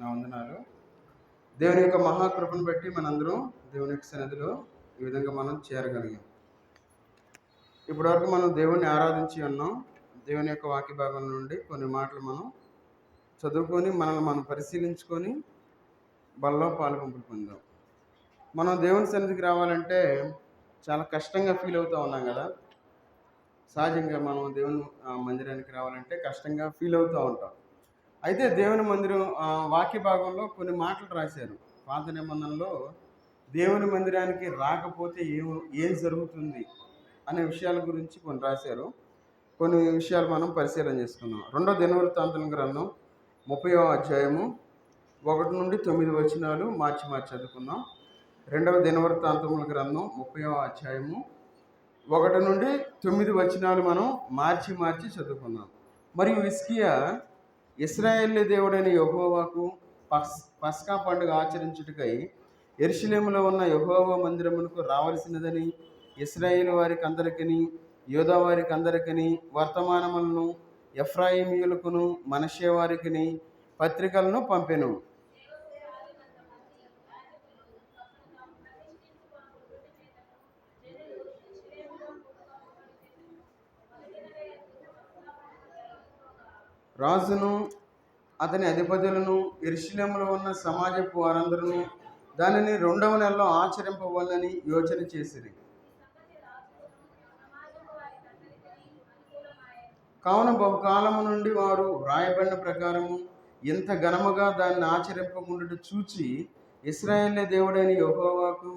నా వందనాలు. దేవుని యొక్క మహాకృపను బట్టి మనందరం దేవుని యొక్క సన్నిధిలో ఈ విధంగా మనం చేరగలిగాం. ఇప్పటివరకు మనం దేవుణ్ణి ఆరాధించి ఉన్నాం. దేవుని యొక్క వాక్య భాగం నుండి కొన్ని మాటలు మనం చదువుకొని మనల్ని మనం పరిశీలించుకొని బలలో పాలుపంపులు పొందాం. మనం దేవుని సన్నిధికి రావాలంటే చాలా కష్టంగా ఫీల్ అవుతూ ఉన్నాం కదా. సహజంగా మనం దేవుని మందిరానికి రావాలంటే కష్టంగా ఫీల్ అవుతూ ఉంటాం. అయితే దేవుని మందిరం వాక్య భాగంలో కొన్ని మాటలు రాశారు. పాత నిబంధనలో దేవుని మందిరానికి రాకపోతే ఏం జరుగుతుంది అనే విషయాల గురించి కొన్ని రాశారు. కొన్ని విషయాలు మనం పరిశీలన చేసుకున్నాం. 2వ దినవృత్తాంతం గ్రంథం 30వ అధ్యాయము 1 నుండి 9 వచనాలు మార్చి చదువుకున్నాం. 2వ దినవృత్తాంతముల గ్రంథం 30వ అధ్యాయము 1 నుండి 9 వచనాలు మనం మార్చి చదువుకున్నాం. మరియు హిజ్కియా ఇశ్రాయేలు దేవుడైన యెహోవాకు పస్కా పండుగ ఆచరించుటకై యెరూషలేములో ఉన్న యెహోవా మందిరమునకు రావలసినదని ఇశ్రాయేలు వారికి అందరికీ యూదా వారికి అందరికీ వర్తమానములను ఎఫ్రాయిమీయులకును మనష్షే వారికి పత్రికలను పంపెను. రాజును అతని అధిపతులను యెరూషలేములో ఉన్న సమాజపు వారందరూ దానిని 2వ నెలలో ఆచరింపవాలని యోచన చేసిరి. కావున బహుకాలము నుండి వారు వ్రాయబడిన ప్రకారము ఎంత ఘనముగా దాన్ని ఆచరింపకుండా చూచి ఇశ్రాయేలు దేవుడైన యెహోవాకు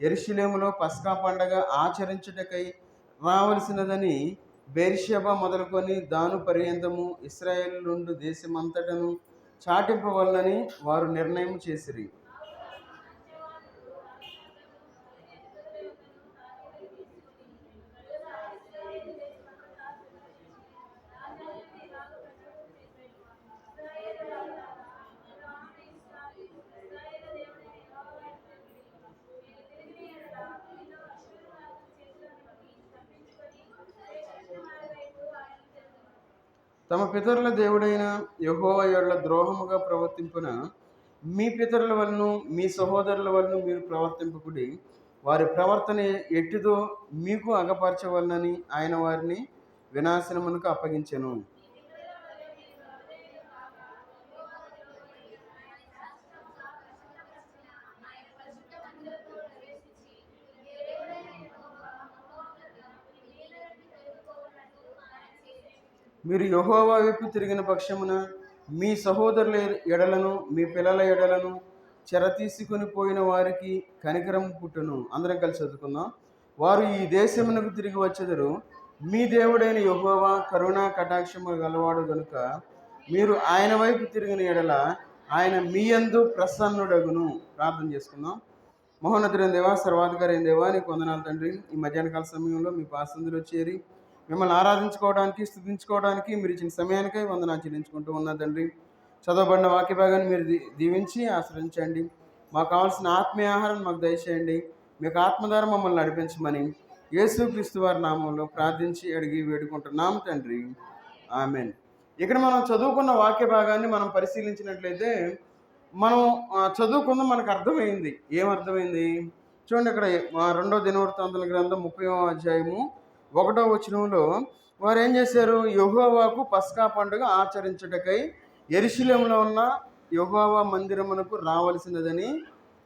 యెరూషలేములో పస్కా పండగ ఆచరించుటకై రావలసినదని బెర్షెబా మొదలుకొని దాను పర్యంతము ఇశ్రాయేలు నుండి దేశమంతటను చాటింపవలనని వారు నిర్ణయం చేసిరి. తమ పితరుల దేవుడైన యెహోవా యెడల ద్రోహముగా ప్రవర్తింపున మీ పితరుల వలన మీ సహోదరుల వలన మీరు ప్రవర్తింపకుడి. వారి ప్రవర్తన ఎట్టిదో మీకు అగపరచవలనని ఆయన వారిని వినాశనమునకు అప్పగించెను. మీరు యెహోవా వైపు తిరిగిన పక్షమున మీ సహోదరుల ఎడలను మీ పిల్లల ఎడలను చెర తీసుకుని పోయిన వారికి కనికరం పుట్టును. అందరం కలిసి చదువుకుందాం. వారు ఈ దేశమునకు తిరిగి వచ్చెదరు. మీ దేవుడైన యెహోవా కరుణా కటాక్షము గలవాడు గనుక మీరు ఆయన వైపు తిరిగిన ఎడల ఆయన మీ యందు ప్రసన్నుడగును. ప్రార్థన చేసుకుందాం. మహోన్నతుడైన దేవా, సర్వాధికారి అయిన దేవా, నీకు వందనాలు తండ్రి. ఈ మధ్యాహ్నకాల సమయంలో మీ పాసందులో చేరి మిమ్మల్ని ఆరాధించుకోవడానికి స్తుతించుకోవడానికి మీరు ఇచ్చిన సమయానికై వందనాలు చెల్లించుకుంటూ ఉన్నా తండ్రి. చదవబడిన వాక్య భాగాన్ని మీరు దీవించి ఆశ్రయించండి. మాకు కావాల్సిన ఆత్మీయ ఆహారం మాకు దయచేయండి. మీకు ఆత్మధార మమ్మల్ని నడిపించమని యేసుక్రీస్తు వారి నామంలో ప్రార్థించి అడిగి వేడుకుంటున్నాం తండ్రి. ఆమెన్. ఇక్కడ మనం చదువుకున్న వాక్య భాగాన్ని మనం పరిశీలించినట్లయితే మనం చదువుకున్న మనకు అర్థమైంది. ఏమర్థమైంది చూడండి. ఇక్కడ 2వ దినవృత్తాంతముల గ్రంథం 30వ అధ్యాయము 1వ వచనంలో వారు ఏం చేశారు? యెహోవాకు పస్కా పండుగ ఆచరించుటకై యెరూషలేములో ఉన్న యెహోవా మందిరమునకు రావలసినదని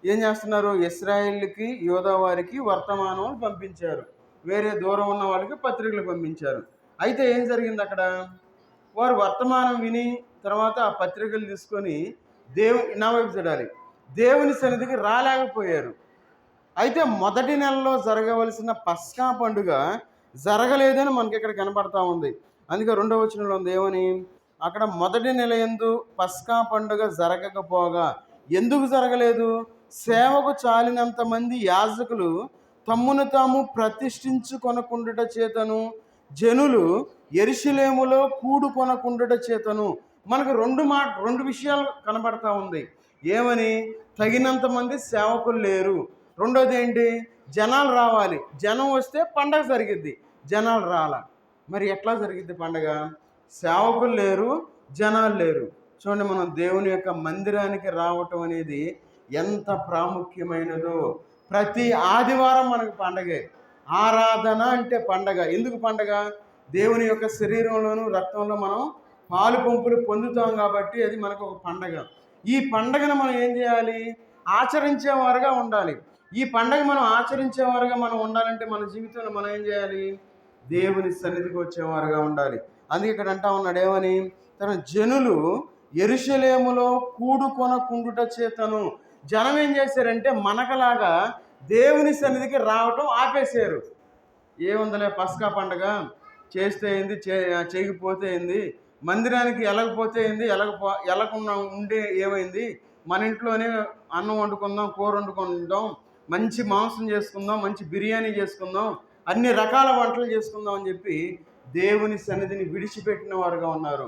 ఏం చేస్తున్నారు? ఇశ్రాయేలుకి యూదా వారికి వర్తమానం పంపించారు. వేరే దూరం ఉన్న వాళ్ళకి పత్రికలు పంపించారు. అయితే ఏం జరిగింది అక్కడ? వారు వర్తమానం విని తర్వాత ఆ పత్రికలు తీసుకొని నా వైపు చూడాలి, దేవుని సన్నిధికి రాలేకపోయారు. అయితే మొదటి నెలలో జరగవలసిన పస్కా పండుగ జరగలేదని మనకి ఇక్కడ కనపడతా ఉంది. అందుకే 2వ వచనంలో ఉంది ఏమని? అక్కడ మొదటి నెల యందు పస్కా పండుగ జరగకపోగా. ఎందుకు జరగలేదు? సేవకు చాలినంత మంది యాజకులు తమ్మును తాము ప్రతిష్ఠించుకొనకుండుట చేతను జనులు యెరూషలేములో కూడుకొనకుండుట చేతను. మనకు రెండు విషయాలు కనబడతా ఉంది. ఏమని? తగినంత మంది సేవకులు లేరు. రెండోది ఏంటి? జనాలు రావాలి. జనం వస్తే పండగ జరిగిద్ది. జనాలు రాల. మరి ఎట్లా జరిగిద్ది పండగ? సేవకులు లేరు, జనాలు లేరు. చూడండి, మనం దేవుని యొక్క మందిరానికి రావటం అనేది ఎంత ప్రాముఖ్యమైనదో. ప్రతి ఆదివారం మనకు పండగే. ఆరాధన అంటే పండగ. ఎందుకు పండగ? దేవుని యొక్క శరీరంలోను రక్తంలో మనం పాలు పంపులు పొందుతాం కాబట్టి అది మనకు ఒక పండగ. ఈ పండగను మనం ఏం చేయాలి? ఆచరించేవారుగా ఉండాలి. ఈ పండగ మనం ఆచరించేవారుగా మనం ఉండాలంటే మన జీవితంలో మనం ఏం చేయాలి? దేవుని సన్నిధికి వచ్చేవారుగా ఉండాలి. అందుకే ఇక్కడ అంటా ఉన్నాడు ఏమని? తన జనులు యెరూషలేములో కూడుకొనకుండుట చేతను. జనం ఏం చేశారంటే మనకలాగా దేవుని సన్నిధికి రావటం ఆపేశారు. ఏముందలే, పస్కా పండగ చేస్తే ఏంది, చేయకపోతే ఏంది, మందిరానికి వెళ్ళకపోతే ఏంది, వెళ్ళకుండా ఉండే ఏమైంది, మన ఇంట్లోనే అన్నం వండుకుందాం, కూర వండుకుందాం, మంచి మాంసం చేసుకుందాం, మంచి బిర్యానీ చేసుకుందాం, అన్ని రకాల వంటలు చేసుకుందాం అని చెప్పి దేవుని సన్నిధిని విడిచిపెట్టిన వారుగా ఉన్నారు.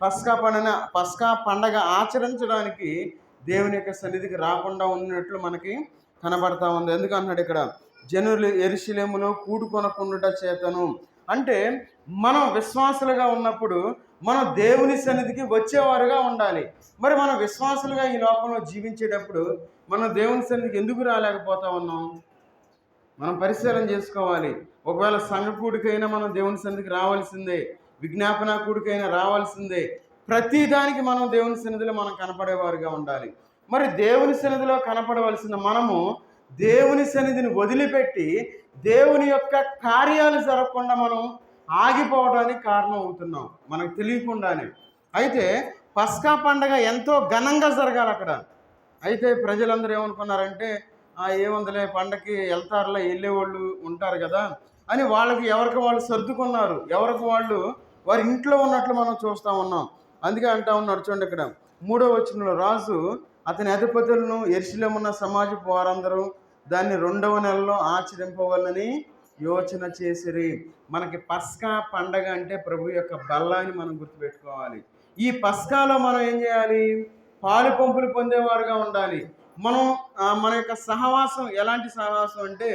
పస్కా పండగ ఆచరించడానికి దేవుని యొక్క సన్నిధికి రాకుండా ఉన్నట్లు మనకి కనబడతా ఉంది. ఎందుకు అన్నాడు ఇక్కడ? జనులు యెరూషలేములో కూడుకొనకుండుట చేతను. అంటే మనం విశ్వాసులుగా ఉన్నప్పుడు మనం దేవుని సన్నిధికి వచ్చేవారుగా ఉండాలి. మరి మనం విశ్వాసులుగా ఈ లోకంలో జీవించేటప్పుడు మనం దేవుని సన్నిధికి ఎందుకు రాలేకపోతా ఉన్నాం? మనం పరిశీలన చేసుకోవాలి. ఒకవేళ సంఘ కూడికైనా మనం దేవుని సన్నిధికి రావాల్సిందే, విజ్ఞాపన కూడికైనా రావాల్సిందే. ప్రతిదానికి మనం దేవుని సన్నిధిలో మనం కనపడేవారుగా ఉండాలి. మరి దేవుని సన్నిధిలో కనపడవలసిన మనము దేవుని సన్నిధిని వదిలిపెట్టి దేవుని యొక్క కార్యాలు జరగకుండా మనం ఆగిపోవడానికి కారణం అవుతున్నాం, మనకు తెలియకుండానే. అయితే పస్కా పండగ ఎంతో ఘనంగా జరగాలి అక్కడ. అయితే ప్రజలందరూ ఏమనుకున్నారంటే, ఏముందలే, పండగకి వెళ్తారులే, వెళ్ళేవాళ్ళు ఉంటారు కదా అని వాళ్ళకి ఎవరికి వాళ్ళు సర్దుకున్నారు. ఎవరికి వాళ్ళు వారి ఇంట్లో ఉన్నట్లు మనం చూస్తూ ఉన్నాం. అందుకే అంటా ఉన్నాడు చూడండి ఇక్కడ 3వ వచనంలో, రాజు అతని అధిపతులను యెరూషలేమున్న సమాజపు వారందరూ దాన్ని 2వ నెలలో ఆచరింపవాలని యోచన చేసిరి. మనకి పస్కా పండగ అంటే ప్రభు యొక్క బల్ల అని మనం గుర్తుపెట్టుకోవాలి. ఈ పస్కాలో మనం ఏం చేయాలి? పాలు పంపులు పొందేవారుగా ఉండాలి. మనం మన యొక్క సహవాసం ఎలాంటి సహవాసం అంటే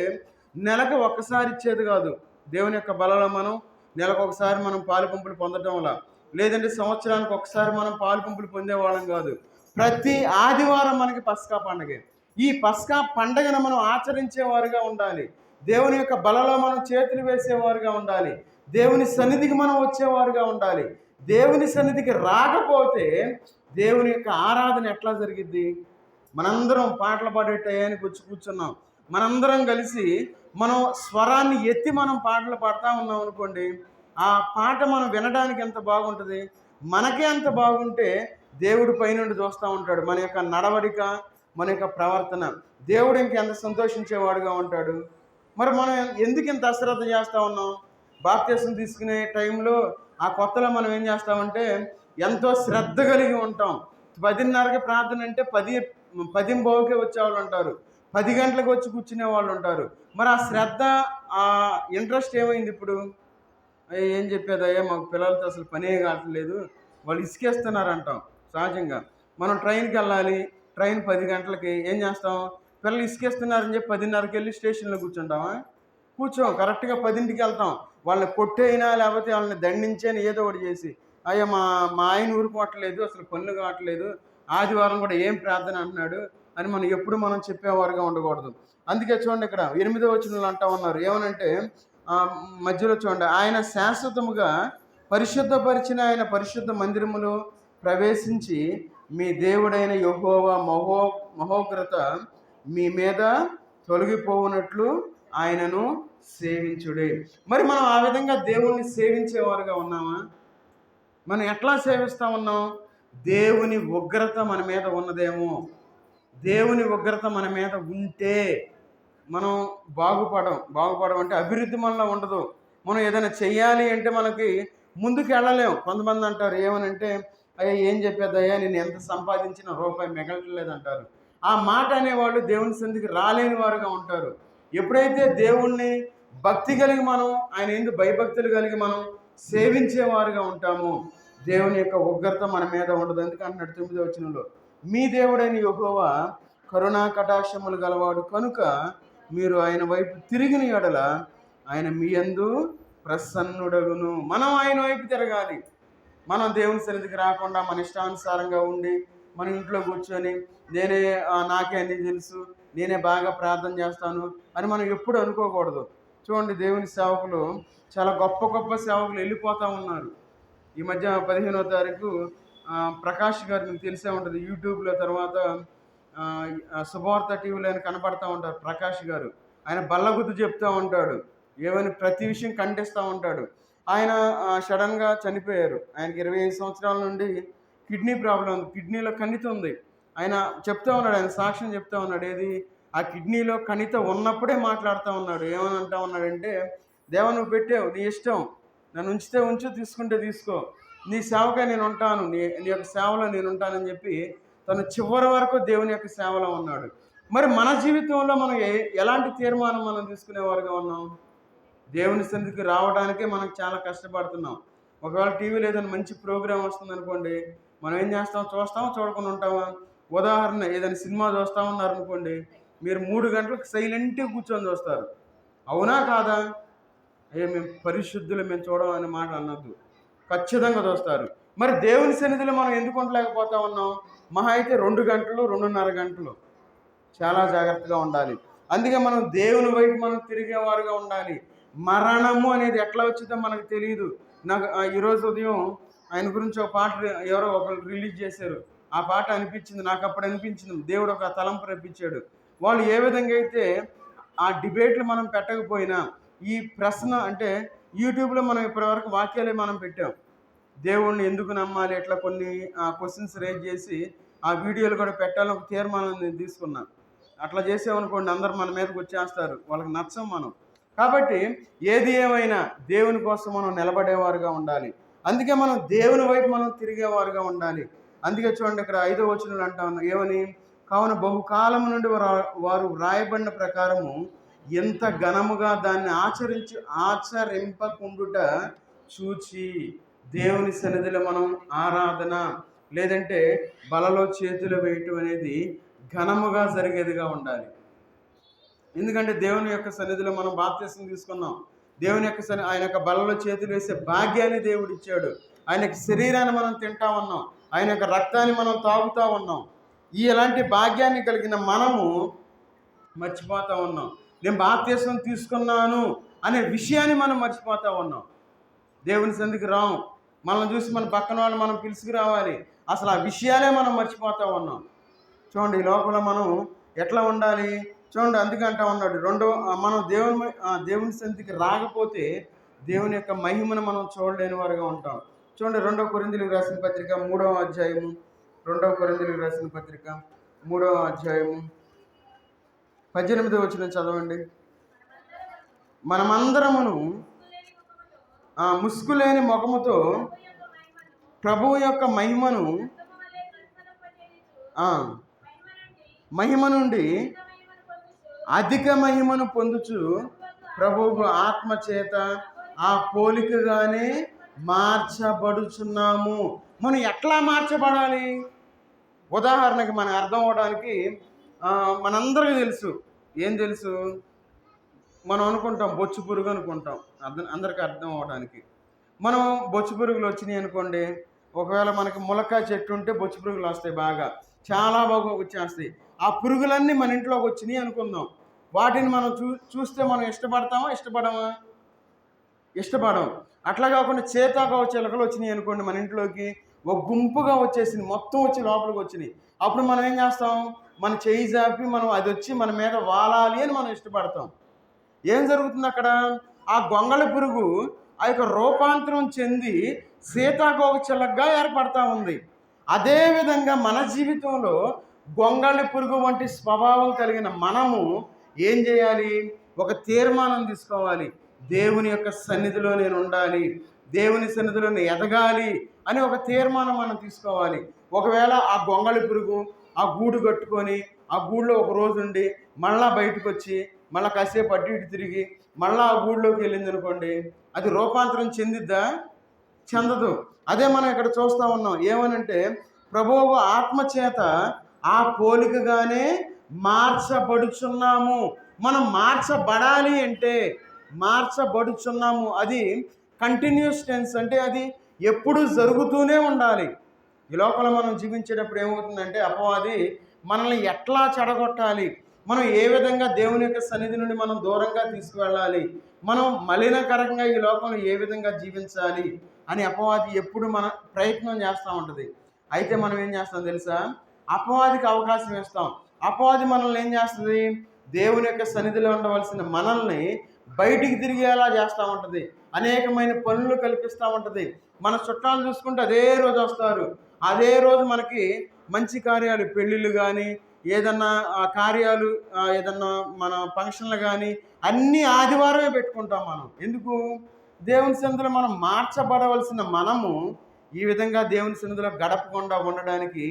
నెలకు ఒక్కసారి ఇచ్చేది కాదు. దేవుని యొక్క బలలో మనం నెలకు ఒకసారి మనం పాలు పంపులు పొందడం వల్ల, లేదంటే సంవత్సరానికి ఒకసారి మనం పాలు పంపులు పొందేవాళ్ళం కాదు. ప్రతి ఆదివారం మనకి పస్కా పండగే. ఈ పస్కా పండగను మనం ఆచరించేవారుగా ఉండాలి. దేవుని యొక్క బలలో మనం చేతులు వేసేవారుగా ఉండాలి. దేవుని సన్నిధికి మనం వచ్చేవారుగా ఉండాలి. దేవుని సన్నిధికి రాకపోతే దేవుని యొక్క ఆరాధన ఎట్లా జరిగిద్ది? మనందరం పాటలు పాడే టయానికి వచ్చి కూర్చున్నాం, మనందరం కలిసి మనం స్వరాన్ని ఎత్తి మనం పాటలు పాడుతూ ఉన్నాం అనుకోండి, ఆ పాట మనం వినడానికి ఎంత బాగుంటుంది. మనకే అంత బాగుంటే దేవుడు పైనుండి చూస్తూ ఉంటాడు మన యొక్క నడవడిక, మన యొక్క ప్రవర్తన. దేవుడు ఇంకెంత సంతోషించేవాడుగా ఉంటాడు. మరి మనం ఎందుకు ఇంత అశ్రద్ధ చేస్తూ ఉన్నాం? బాప్తిసం తీసుకునే టైంలో ఆ కొత్తలో మనం ఏం చేస్తామంటే ఎంతో శ్రద్ధ కలిగి ఉంటాం. 10:30కి ప్రార్థన అంటే 10:15కే వచ్చేవాళ్ళు ఉంటారు, 10 గంటలకు వచ్చి కూర్చునే వాళ్ళు ఉంటారు. మరి ఆ శ్రద్ధ, ఆ ఇంట్రెస్ట్ ఏమైంది ఇప్పుడు? ఏం చెప్పేదయ్యా, మాకు పిల్లలతో అసలు పనే కావట్లేదు, వాళ్ళు ఇసుకేస్తున్నారు అంటాం. సహజంగా మనం ట్రైన్కి వెళ్ళాలి, ట్రైన్ 10 గంటలకి. ఏం చేస్తాం? పిల్లలు ఇసుకేస్తున్నారని చెప్పి 10:30కి వెళ్ళి స్టేషన్లో కూర్చుంటామా? కూర్చోం. కరెక్ట్గా 10ంటికి వెళ్తాం. వాళ్ళని కొట్టైనా లేకపోతే వాళ్ళని దండించైనా ఏదో ఒకటి చేసి, అయ్యా మా ఆయన ఊరుకోవట్లేదు, అసలు పనులు కావట్లేదు, ఆదివారం కూడా ఏం ప్రార్థన అంటున్నాడు అని మనం చెప్పేవారుగా ఉండకూడదు. అందుకే చూడండి ఇక్కడ 8వ వచనంలో అంటా ఉన్నారు ఏమనంటే, మధ్యలో చూడండి, ఆయన శాశ్వతముగా పరిశుద్ధపరిచిన ఆయన పరిశుద్ధ మందిరములో ప్రవేశించి మీ దేవుడైన యెహోవా మహోగ్రత మీ మీద తొలగిపోవునట్లు ఆయనను సేవించుడే. మరి మనం ఆ విధంగా దేవుణ్ణి సేవించేవారుగా ఉన్నామా? మనం ఎట్లా సేవిస్తూ ఉన్నాం? దేవుని ఉగ్రత మన మీద ఉన్నదేమో. దేవుని ఉగ్రత మన మీద ఉంటే మనం బాగుపడం అంటే అభివృద్ధి మనలో ఉండదు. మనం ఏదైనా చెయ్యాలి అంటే మనకి ముందుకు వెళ్ళలేం. కొంతమంది అంటారు ఏమనంటే, అయ్యా ఏం చెప్పేదయ్యా, నేను ఎంత సంపాదించినా రూపాయి మిగలట్లేదంటారు. ఆ మాట అనేవాళ్ళు దేవుని సన్నిధికి రాలేని వారుగా ఉంటారు. ఎప్పుడైతే దేవుణ్ణి భక్తి కలిగి మనం ఆయన యందు భయభక్తులు కలిగి మనం సేవించేవారుగా ఉంటామో దేవుని యొక్క ఉగ్రత మన మీద ఉండదు. ఎందుకంటున్నాడు 9వ వచనంలో, మీ దేవుడైన యెహోవా కరుణా కటాక్షములు గలవాడు కనుక మీరు ఆయన వైపు తిరిగిన యెడల ఆయన మీ యందు ప్రసన్నుడగును. మనం ఆయన వైపు తిరగాలి. మనం దేవుని సన్నిధికి రాకుండా మన ఇష్టానుసారంగా ఉండి మన ఇంట్లో కూర్చొని నేనే నాకే అన్ని తెలుసు, నేనే బాగా ప్రార్థన చేస్తాను అని మనం ఎప్పుడు అనుకోకూడదు. చూడండి, దేవుని సేవకులు చాలా గొప్ప గొప్ప సేవకులు వెళ్ళిపోతూ ఉన్నారు. ఈ మధ్య 15వ తారీఖు ప్రకాష్ గారు మీకు తెలిసే ఉంటుంది. యూట్యూబ్లో తర్వాత శుభవార్త టీవీలో ఆయన కనపడతా ఉంటారు. ప్రకాష్ గారు ఆయన బల్లగుద్దు చెప్తూ ఉంటాడు, ఏమని ప్రతి విషయం ఖండిస్తూ ఉంటాడు. ఆయన సడన్గా చనిపోయారు. ఆయనకి 25 సంవత్సరాల నుండి కిడ్నీ ప్రాబ్లం ఉంది, కిడ్నీలో కణిత ఉంది. ఆయన చెప్తా ఉన్నాడు, ఆయన సాక్ష్యం చెప్తా ఉన్నాడు. ఏది, ఆ కిడ్నీలో కణిత ఉన్నప్పుడే మాట్లాడుతూ ఉన్నాడు. ఏమని అంటా ఉన్నాడంటే, దేవా నువ్వు పెట్టావు, నీ ఇష్టం, నన్ను ఉంచితే ఉంచు, తీసుకుంటే తీసుకో, నీ సేవకై నేను ఉంటాను, నీ యొక్క సేవలో నేను ఉంటానని చెప్పి తను చివరి వరకు దేవుని యొక్క సేవలో ఉన్నాడు. మరి మన జీవితంలో మనం ఎలాంటి తీర్మానం మనం తీసుకునేవారుగా ఉన్నాం? దేవుని సన్నిధికి రావడానికే మనం చాలా కష్టపడుతున్నాం. ఒకవేళ టీవీలో ఏదైనా మంచి ప్రోగ్రాం వస్తుంది అనుకోండి, మనం ఏం చేస్తాం? చూస్తామా, చూడకుండా ఉంటామా? ఉదాహరణ, ఏదైనా సినిమా చూస్తూ ఉన్నారనుకోండి, మీరు 3 గంటలకు సైలెంట్గా కూర్చొని చూస్తారు. అవునా కాదా? మేము పరిశుద్ధులు, మేము చూడమనే మాట అన్నద్దు, ఖచ్చితంగా చూస్తారు. మరి దేవుని సన్నిధిలో మనం ఎందుకు ఉండలేకపోతా ఉన్నాం? మహా అయితే 2 గంటలు, 2:30 గంటలు. చాలా జాగ్రత్తగా ఉండాలి. అందుకే మనం దేవుని వైపు మనం తిరిగేవారుగా ఉండాలి. మరణము అనేది ఎట్లా వచ్చిందో మనకు తెలియదు. నాకు ఈరోజు ఉదయం ఆయన గురించి ఒక పాట ఎవరో ఒకరు రిలీజ్ చేశారు. ఆ పాట అనిపించింది, నాకు అప్పుడు అనిపించింది, దేవుడు ఒక తలంపు రప్పించాడు. వాళ్ళు ఏ విధంగా అయితే ఆ డిబేట్లు మనం పెట్టకపోయినా, ఈ ప్రశ్న అంటే యూట్యూబ్లో మనం ఇప్పటివరకు వాక్యాలే మనం పెట్టాం. దేవుణ్ణి ఎందుకు నమ్మాలి, ఎట్లా కొన్ని క్వశ్చన్స్ రేజ్ చేసి ఆ వీడియోలు కూడా పెట్టాలని ఒక తీర్మానం నేను తీసుకున్నాను. అట్లా చేసామనుకోండి, అందరు మన మీదకి వచ్చేస్తారు, వాళ్ళకి నచ్చం మనం. కాబట్టి ఏది ఏమైనా దేవుని కోసం మనం నిలబడేవారుగా ఉండాలి. అందుకే మనం దేవుని వైపు మనం తిరిగేవారుగా ఉండాలి. అందుకే చూడండి, ఇక్కడ 5వ వచనంలో అంటా ఉన్నాం, ఏమని, కావున బహుకాలం నుండి వారు వ్రాయబడిన ప్రకారము ఎంత ఘనముగా దాన్ని ఆచరింపకుండుట చూచి, దేవుని సన్నిధిలో మనం ఆరాధన లేదంటే బలలో చేతులు వేయటం అనేది ఘనముగా జరిగేదిగా ఉండాలి. ఎందుకంటే దేవుని యొక్క సన్నిధిలో మనం బాప్తిసం తీసుకున్నాం. దేవుని యొక్క ఆయన యొక్క బలలో చేతులు వేసే భాగ్యాన్ని దేవుడు ఇచ్చాడు. ఆయన యొక్క శరీరాన్ని మనం తింటా ఉన్నాం, ఆయన యొక్క రక్తాన్ని మనం తాగుతూ ఉన్నాం. ఎలాంటి భాగ్యాన్ని కలిగిన మనము మర్చిపోతూ ఉన్నాం. నేను బాప్తిసం తీసుకున్నాను అనే విషయాన్ని మనం మర్చిపోతూ ఉన్నాం. దేవుని సన్నిధికి రాము, మనల్ని చూసి మన పక్కన వాళ్ళు మనం పిలుచుకురావాలి, అసలు ఆ విషయాలే మనం మర్చిపోతూ ఉన్నాం. చూడండి, ఈ లోపల మనం ఎట్లా ఉండాలి చూడండి. అందుకే అంటా ఉన్నాడు, మనం దేవుని సన్నిధికి రాకపోతే దేవుని యొక్క మహిమను మనం చూడలేని వారుగా ఉంటాం. చూడండి, 2 కొరింథీయులకు రాసిన పత్రిక 3వ అధ్యాయము, 2 కొరింథీయులకు రాసిన పత్రిక 3వ అధ్యాయము 18వ వచనం చదవండి. మనమందరమును ముసుగులేని ముఖముతో ప్రభువు యొక్క మహిమ నుండి అధిక మహిమను పొందుచు ప్రభువు ఆత్మ చేత ఆ పోలికగానే మార్చబడుచున్నాము. మనం ఎట్లా మార్చబడాలి? ఉదాహరణకి మనకు అర్థం అవడానికి మనందరికీ తెలుసు, ఏం తెలుసు? మనం అనుకుంటాం బొచ్చు పురుగు అనుకుంటాం. అందరికీ అర్థం అవడానికి మనం బొచ్చు పురుగులు వచ్చినాయి అనుకోండి, ఒకవేళ మనకి ములక్కాయ చెట్టు ఉంటే బొచ్చు పురుగులు వస్తాయి, బాగా చాలా బాగా వచ్చేస్తాయి. ఆ పురుగులన్నీ మన ఇంట్లోకి వచ్చినాయి అనుకుందాం. వాటిని మనం చూస్తే మనం ఇష్టపడతామా? ఇష్టపడం. అట్లా కాకుండా చిలకలు వచ్చినాయి అనుకోండి మన ఇంట్లోకి, ఒక గుంపుగా వచ్చేసింది, మొత్తం వచ్చి లోపలికి వచ్చినాయి. అప్పుడు మనం ఏం చేస్తాం? మన చేయి జాపి మనం అది వచ్చి మన మీద వాలాలి అని మనం ఇష్టపడతాం. ఏం జరుగుతుంది అక్కడ? ఆ గొంగళి పురుగు ఆ యొక్క రూపాంతరం చెంది చిలకగా ఏర్పడతా ఉంది. అదేవిధంగా మన జీవితంలో గొంగళి పురుగు వంటి స్వభావం కలిగిన మనము ఏం చేయాలి? ఒక తీర్మానం తీసుకోవాలి. దేవుని యొక్క సన్నిధిలో నేను ఉండాలి, దేవుని సన్నిధిలో నేను ఎదగాలి అని ఒక తీర్మానం మనం తీసుకోవాలి. ఒకవేళ ఆ గొంగళి పురుగు ఆ గూడు కట్టుకొని ఆ గూడులో ఒక రోజు ఉండి మళ్ళా బయటకు వచ్చి మళ్ళీ కాసేపు అటు ఇటు తిరిగి మళ్ళీ ఆ గూడులోకి వెళ్ళింది అనుకోండి, అది రూపాంతరం చెందిద్దా? చెందదు. అదే మనం ఇక్కడ చూస్తూ ఉన్నాం, ఏమనంటే ప్రభువు ఆత్మచేత ఆ పోలికగానే మార్చబడుచున్నాము. మనం మార్చబడాలి అంటే మార్చబడుచున్నాము, అది కంటిన్యూస్ టెన్స్, అంటే అది ఎప్పుడు జరుగుతూనే ఉండాలి. ఈ లోకంలో మనం జీవించేటప్పుడు ఏమవుతుందంటే అపవాది మనల్ని ఎట్లా చెడగొట్టాలి, మనం ఏ విధంగా దేవుని యొక్క సన్నిధి నుండి మనం దూరంగా తీసుకువెళ్ళాలి, మనం మలినకరంగా ఈ లోకంలో ఏ విధంగా జీవించాలి అని అపవాది ఎప్పుడు మన ప్రయత్నం చేస్తూ ఉంటుంది. అయితే మనం ఏం చేస్తాం తెలుసా? అపవాదికి అవకాశం ఇస్తాం. అపవాది మనల్ని ఏం చేస్తుంది? దేవుని యొక్క సన్నిధిలో ఉండవలసిన మనల్ని బయటికి తిరిగేలా చేస్తూ ఉంటుంది. అనేకమైన పనులు కల్పిస్తూ ఉంటుంది. మన చుట్టాలు చూసుకుంటే అదే రోజు వస్తారు. అదే రోజు మనకి మంచి కార్యాలు, పెళ్ళిళ్ళు కానీ, ఏదన్నా కార్యాలు, ఏదన్నా మన ఫంక్షన్లు కానీ అన్నీ ఆదివారమే పెట్టుకుంటాం మనం. ఎందుకు? దేవుని సన్నిధిలో మనం మార్చబడవలసిన మనము ఈ విధంగా దేవుని సన్నిధిలో గడపకుండా ఉండడానికి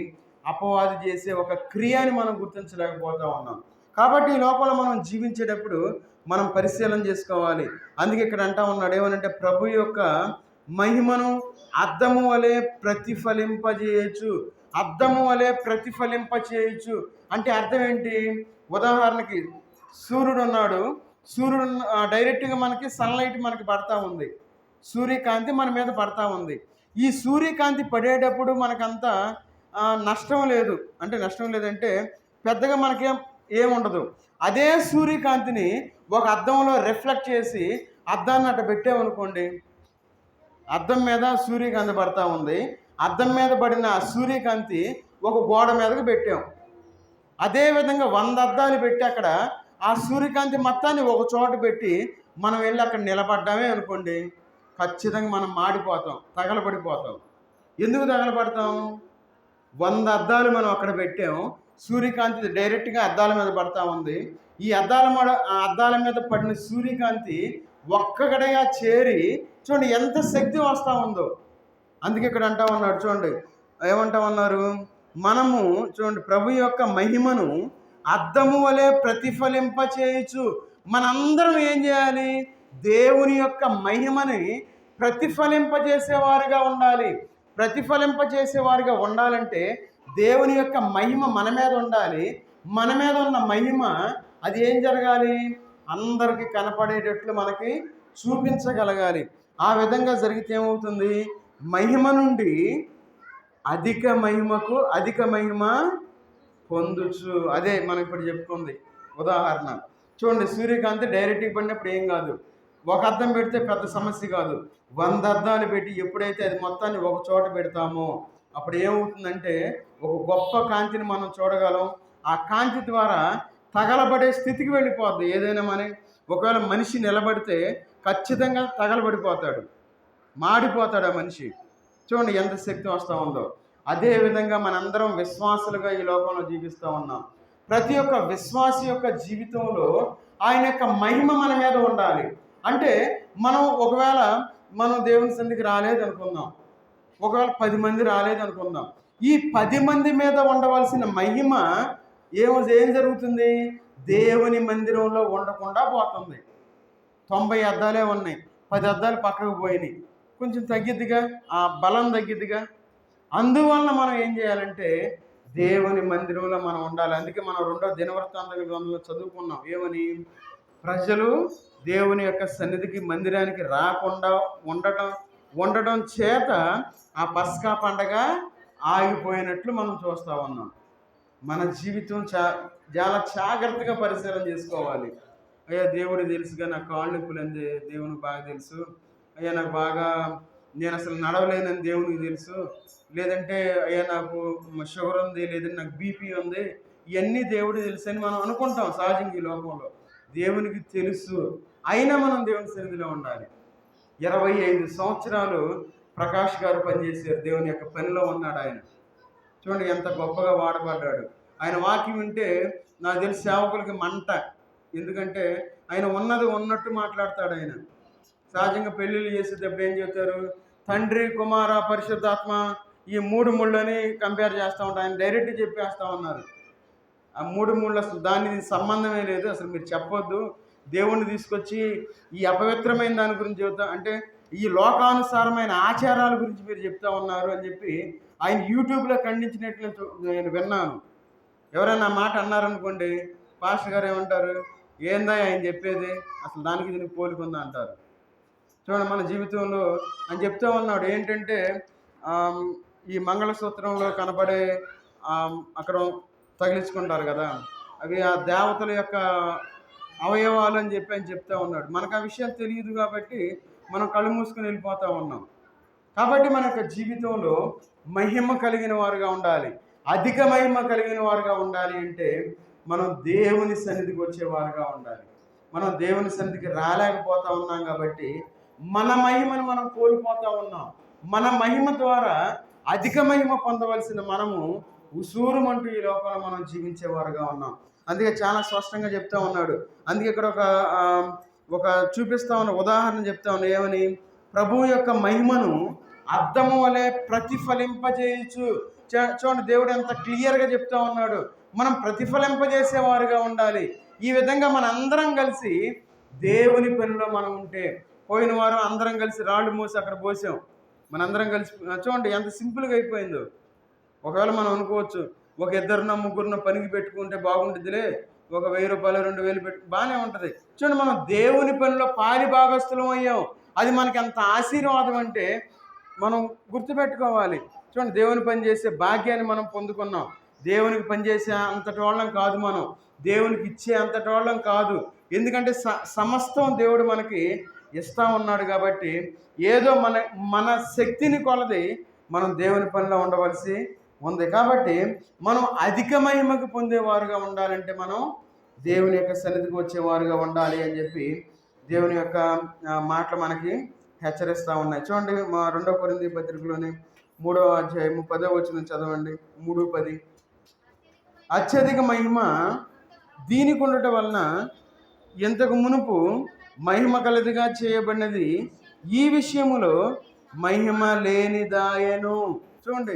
అపవాది చేసే ఒక క్రియని మనం గుర్తించలేకపోతూ ఉన్నాం. కాబట్టి ఈ లోపల మనం జీవించేటప్పుడు మనం పరిశీలన చేసుకోవాలి. అందుకే ఇక్కడ అంటా ఉన్నాడు ఏమనంటే, ప్రభు యొక్క మహిమను అద్దము వలె ప్రతిఫలింపజేయచ్చు. అద్దము వలె ప్రతిఫలింపచేయచ్చు అంటే అర్థం ఏంటి? ఉదాహరణకి సూర్యుడు ఉన్నాడు. సూర్యుడు డైరెక్ట్గా మనకి సన్లైట్ మనకి పడతా ఉంది. సూర్యకాంతి మన మీద పడతా ఉంది. ఈ సూర్యకాంతి పడేటప్పుడు మనకంతా నష్టం లేదు. అంటే నష్టం లేదంటే పెద్దగా ఏముండదు. అదే సూర్యకాంతిని ఒక అద్దంలో రిఫ్లెక్ట్ చేసి అద్దాన్ని అట్ట పెట్టామనుకోండి, అద్దం మీద సూర్యకాంతి పడతా ఉంది. అద్దం మీద పడిన సూర్యకాంతి ఒక గోడ మీదకి పెట్టాం. అదేవిధంగా 100 అద్దాలు పెట్టి అక్కడ ఆ సూర్యకాంతి మొత్తాన్ని ఒక చోట పెట్టి మనం వెళ్ళి అక్కడ నిలబడ్డామే అనుకోండి, ఖచ్చితంగా మనం మాడిపోతాం, తగలబడిపోతాం. ఎందుకు తగలబడతాం? 100 అద్దాలు మనం అక్కడ పెట్టాం. సూర్యకాంతి డైరెక్ట్గా అద్దాల మీద పడతా ఉంది. ఈ అద్దాల మీద పడిన సూర్యకాంతి ఒక్కగడగా చేరి చూడండి ఎంత శక్తి వస్తూ ఉందో. అందుకే ఇక్కడ అంటా ఉన్నాడు చూడండి, ఏమంటా ఉన్నారు? మనము చూడండి ప్రభు యొక్క మహిమను అద్దము వలె ప్రతిఫలింపచేయచ్చు. మనందరం ఏం చేయాలి? దేవుని యొక్క మహిమని ప్రతిఫలింపజేసేవారుగా ఉండాలి. ప్రతిఫలింపజేసేవారుగా ఉండాలంటే దేవుని యొక్క మహిమ మన మీద ఉండాలి. మన మీద ఉన్న మహిమ అది ఏం జరగాలి? అందరికీ కనపడేటట్లు మనకి చూపించగలగాలి. ఆ విధంగా జరిగితే ఏమవుతుంది? మహిమ నుండి అధిక మహిమకు అధిక మహిమ పొందుచు. అదే మనం ఇప్పుడు చెప్పుకుంది ఉదాహరణ. చూడండి, సూర్యకాంతి డైరెక్ట్గా పడినప్పుడు ఏం కాదు. ఒక అద్దం పెడితే పెద్ద సమస్య కాదు. 100 అద్దాలు పెట్టి ఎప్పుడైతే అది మొత్తాన్ని ఒక చోట పెడతామో అప్పుడు ఏమవుతుందంటే ఒక గొప్ప కాంతిని మనం చూడగలం. ఆ కాంతి ద్వారా తగలబడే స్థితికి వెళ్ళిపోద్ది ఏదైనా. ఒకవేళ మనిషి నిలబడితే ఖచ్చితంగా తగలబడిపోతాడు, మాడిపోతాడు ఆ మనిషి. చూడండి ఎంత శక్తి వస్తూ ఉందో. అదేవిధంగా మనందరం విశ్వాసులుగా ఈ లోకంలో జీవిస్తూ ఉన్నాం. ప్రతి ఒక్క విశ్వాసి యొక్క జీవితంలో ఆయన యొక్క మహిమ మన మీద ఉండాలి. అంటే ఒకవేళ మనం దేవుని సన్నిధికి రాలేదనుకుందాం, ఒకవేళ 10 మంది రాలేదనుకుందాం, ఈ 10 మంది మీద ఉండవలసిన మహిమ ఏం జరుగుతుంది? దేవుని మందిరంలో ఉండకుండా పోతుంది. 90 అద్దాలే ఉన్నాయి, 10 అద్దాలు పక్కకు పోయినాయి, కొంచెం తగ్గిద్దిగా, ఆ బలం తగ్గిద్దిగా. అందువలన మనం ఏం చేయాలంటే దేవుని మందిరంలో మనం ఉండాలి. అందుకే మనం 2వ దినవృత్తాంత గ్రంథంలో చదువుకున్నాం ఏమని? ప్రజలు దేవుని యొక్క సన్నిధికి మందిరానికి రాకుండా ఉండటం చేత ఆ పస్కా పండగ ఆగిపోయినట్లు మనం చూస్తూ ఉన్నాం. మన జీవితం చాలా జాగ్రత్తగా పరిశీలన చేసుకోవాలి. అయ్యా దేవుడు తెలుసుగా, నాకు కాళ్ళు నొప్పులంది దేవునికి బాగా తెలుసు. అయ్యా నాకు నేను అసలు నడవలేనని దేవునికి తెలుసు. లేదంటే అయ్యా నాకు షుగర్ ఉంది, లేదంటే నాకు బీపీ ఉంది, ఇవన్నీ దేవుడు తెలుసు అని మనం అనుకుంటాం సహజంగా ఈ లోకంలో. దేవునికి తెలుసు, అయినా మనం దేవుని సన్నిధిలో ఉండాలి. 25 సంవత్సరాలు ప్రకాష్ గారు పనిచేశారు, దేవుని యొక్క పనిలో ఉన్నాడు ఆయన. చూడండి ఎంత గొప్పగా వాడబడ్డాడు. ఆయన వాక్యం వింటే నాకు తెలిసి సేవకులకి మంట. ఎందుకంటే ఆయన ఉన్నది ఉన్నట్టు మాట్లాడతాడు. ఆయన సహజంగా పెళ్ళిళ్ళు చేసేటప్పుడు ఏం చెప్తారు? తండ్రి, కుమార, పరిశుద్ధాత్మ, ఈ 3 ముళ్ళని కంపేర్ చేస్తూ ఉంటారు. ఆయన డైరెక్ట్ చెప్పేస్తూ ఉన్నారు. ఆ 3 ముళ్ళు అసలు దానికి సంబంధమే లేదు, అసలు మీరు చెప్పొద్దు. దేవుణ్ణి తీసుకొచ్చి ఈ అపవిత్రమైన దాని గురించి చెబుతా, అంటే ఈ లోకానుసారమైన ఆచారాల గురించి మీరు చెప్తా ఉన్నారు అని చెప్పి ఆయన యూట్యూబ్లో ఖండించినట్లు నేను విన్నాను. ఎవరైనా మాట అన్నారనుకోండి, పాస్టర్ గారు ఏమంటారు? ఏందా ఆయన చెప్పేది, అసలు దానికి దీనికి పోలికుందా అంటారు. చూడండి మన జీవితంలో అని చెప్తూ ఉన్నాడు ఏంటంటే ఆమ్, ఈ మంగళసూత్రంలో కనబడే అక్కడ తగిలించుకుంటారు కదా, అవి ఆ దేవతల యొక్క అవయవాలు అని చెప్తా ఉన్నాడు. మనకు ఆ విషయం తెలియదు కాబట్టి మనం కళ్ళు మూసుకొని వెళ్ళిపోతూ ఉన్నాం. కాబట్టి మన యొక్క జీవితంలో మహిమ కలిగిన వారుగా ఉండాలి. అధిక మహిమ కలిగిన వారుగా ఉండాలి అంటే మనం దేవుని సన్నిధికి వచ్చేవారుగా ఉండాలి. మనం దేవుని సన్నిధికి రాలేకపోతా ఉన్నాం కాబట్టి మన మహిమను మనం కోల్పోతా ఉన్నాం. మన మహిమ ద్వారా అధిక మహిమ పొందవలసిన మనము ఉసూరుమంటూ ఈ లోకంలో మనం జీవించేవారుగా ఉన్నాం. అందుకే చాలా స్పష్టంగా చెప్తా ఉన్నాడు. అందుకే ఇక్కడ ఒక చూపిస్తా ఉన్న ఉదాహరణ చెప్తా ఉన్నా ఏమని, ప్రభువు యొక్క మహిమను అద్దము వలె ప్రతిఫలింపజేయచ్చు. చూడండి దేవుడు ఎంత క్లియర్గా చెప్తా ఉన్నాడు. మనం ప్రతిఫలింపజేసేవారుగా ఉండాలి. ఈ విధంగా మన అందరం కలిసి దేవుని పనిలో మనం ఉంటే, పోయిన వారం అందరం కలిసి రాళ్ళు మోసి అక్కడ పోసాం. మనందరం కలిసి చూడండి ఎంత సింపుల్గా అయిపోయిందో. ఒకవేళ మనం అనుకోవచ్చు ఒక ఇద్దరున్న ముగ్గురున్న పనికి పెట్టుకుంటే బాగుంటుందిలే, ఒక 1000 రూపాయలు 2000 పెట్టు బాగానే ఉంటుంది. చూడండి మనం దేవుని పనిలో పాలి భాగస్థులం అయ్యాం. అది మనకి ఎంత ఆశీర్వాదం అంటే మనం గుర్తుపెట్టుకోవాలి. చూడండి దేవుని పని చేసే భాగ్యాన్ని మనం పొందుకున్నాం. దేవునికి పనిచేసే అంతటి వాళ్ళం కాదు, మనం దేవునికి ఇచ్చే అంతటి వాళ్ళం కాదు. ఎందుకంటే సమస్తం దేవుడు మనకి ఇస్తూ ఉన్నాడు కాబట్టి ఏదో మన శక్తిని కొలది మనం దేవుని పనిలో ఉండవలసి ఉంది. కాబట్టి మనం అధిక మహిమకు పొందేవారుగా ఉండాలంటే మనం దేవుని యొక్క సన్నిధికి వచ్చేవారుగా ఉండాలి అని చెప్పి దేవుని యొక్క మాటలు మనకి హెచ్చరిస్తూ ఉన్నాయి. చూడండి మా 2 కొరింథీ పత్రికలోని 3వ అధ్యాయము 10వ వచనం చదవండి. 3:10 అత్యధిక మహిమ దీనికి ఉండటం వలన ఇంతకు మునుపు మహిమ కలదిగా చేయబడినది ఈ విషయములో మహిమ లేనిదాయను. చూడండి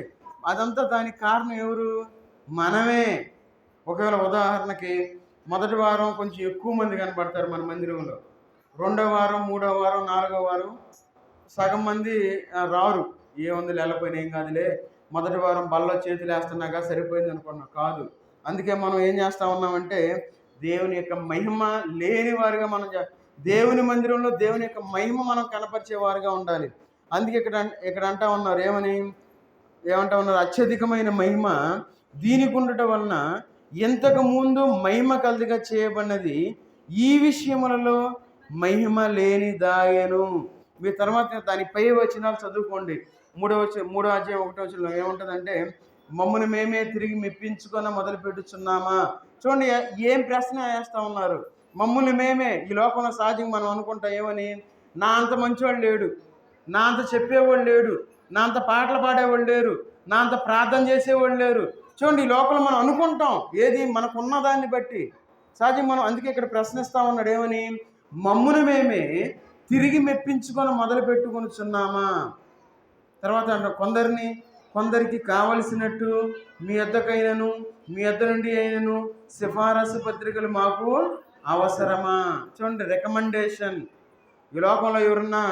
అదంతా దానికి కారణం ఎవరు? మనమే. ఒకవేళ ఉదాహరణకి మొదటి వారం కొంచెం ఎక్కువ మంది కనబడతారు మన మందిరంలో, 2వ వారం 3వ వారం 4వ వారం సగం మంది రారు. ఏముంది వెళ్ళపోయినా ఏం కాదులే, మొదటి వారం బల్ల చేతులు వేస్తున్నాగా సరిపోయింది అనుకున్నాం. కాదు. అందుకే మనం ఏం చేస్తూ ఉన్నామంటే దేవుని యొక్క మహిమ లేని వారుగా మనం దేవుని మందిరంలో దేవుని యొక్క మహిమ మనం కనపరిచేవారుగా ఉండాలి. అందుకే ఇక్కడ అంటా ఉన్నారు ఏమంటా ఉన్నారు, అత్యధికమైన మహిమ దీనికి ఉండటం వలన ఇంతకు ముందు మహిమ కలదిగా చేయబడినది ఈ విషయములలో మహిమ లేనిదాయను. మీ తర్వాత దాని పై వచనాలు చదువుకోండి. 3వ అధ్యాయం 1వ వచనంలో ఏముంటుందంటే మమ్మల్ని మేమే తిరిగి మెప్పించుకొని మొదలు పెట్టుచున్నామా. చూడండి ఏం ప్రశ్న వేస్తూ ఉన్నారు. మమ్మల్ని మేమే. ఈ లోకంలో సహజంగా మనం అనుకుంటాం ఏమని, నా అంత మంచివాడు లేడు, నా అంత చెప్పేవాళ్ళు లేడు, నా అంత పాటలు పాడేవాళ్ళు లేరు, నా అంత ప్రార్థన చేసేవాళ్ళు లేరు. చూడండి ఈ లోకంలో మనం అనుకుంటాం ఏది మనకున్న దాన్ని బట్టి. సహజంగా మనం అందుకే ఇక్కడ ప్రశ్నిస్తూ ఉన్నాడు ఏమని, మమ్మును మేమే తిరిగి మెప్పించుకొని మొదలు పెట్టుకొనిచున్నామా. తర్వాత అంటే కొందరికి కావలసినట్టు మీ యొద్దకైనను మీ యొద్ద నుండి అయినను సిఫారసు పత్రికలు మాకు అవసరమా. చూడండి రికమెండేషన్. ఈ లోకంలో ఎవరన్నా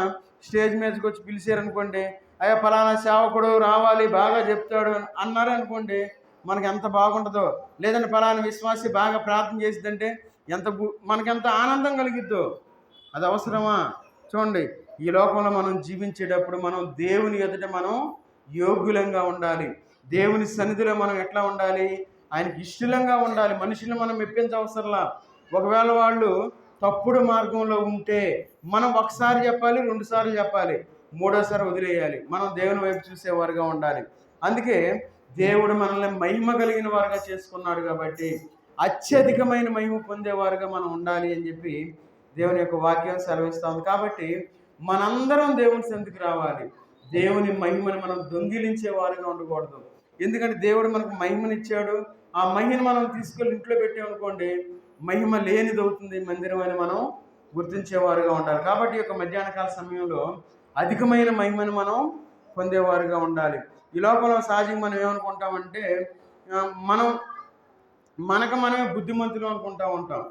స్టేజ్ మీదకి వచ్చి పిలిచారనుకోండి, అయ్యా ఫలానా సేవకుడు రావాలి బాగా చెప్తాడు అన్నారు అనుకోండి, మనకి ఎంత బాగుంటుందో. లేదంటే ఫలానా విశ్వాసి బాగా ప్రార్థన చేసిద్దంటే మనకెంత ఆనందం కలిగిద్దో. అది అవసరమా? చూడండి ఈ లోకంలో మనం జీవించేటప్పుడు మనం దేవుని ఎదుట మనం యోగ్యులంగా ఉండాలి. దేవుని సన్నిధిలో మనం ఎట్లా ఉండాలి? ఆయనకి ఇష్టంగా ఉండాలి. మనుషులను మనం మెప్పించవసరంలా. ఒకవేళ వాళ్ళు తప్పుడు మార్గంలో ఉంటే మనం ఒకసారి చెప్పాలి, 2 సార్లు చెప్పాలి, 3వసారి వదిలేయాలి. మనం దేవుని వైపు చూసేవారుగా ఉండాలి. అందుకే దేవుడు మనల్ని మహిమ కలిగిన వారుగా చేసుకున్నాడు కాబట్టి అత్యధికమైన మహిమ పొందేవారుగా మనం ఉండాలి అని చెప్పి దేవుని యొక్క వాక్యం సెలవిస్తూ ఉంది. కాబట్టి మనందరం దేవుని సన్నిధికి రావాలి. దేవుని మహిమను మనం దొంగిలించే వారుగా ఉండకూడదు. ఎందుకంటే దేవుడు మనకు మహిమనిచ్చాడు. ఆ మహిమను మనం తీసుకెళ్ళి ఇంట్లో పెట్టామనుకోండి, మహిమ లేనిది అవుతుంది మందిరం అని మనం గుర్తించేవారుగా ఉండాలి. కాబట్టి ఈ యొక్క మధ్యాహ్నకాల సమయంలో అధికమైన మహిమను మనం పొందేవారుగా ఉండాలి. ఈ లోకంలో సహజంగా మనం ఏమనుకుంటామంటే మనమే బుద్ధిమంతులు అనుకుంటా ఉంటాం.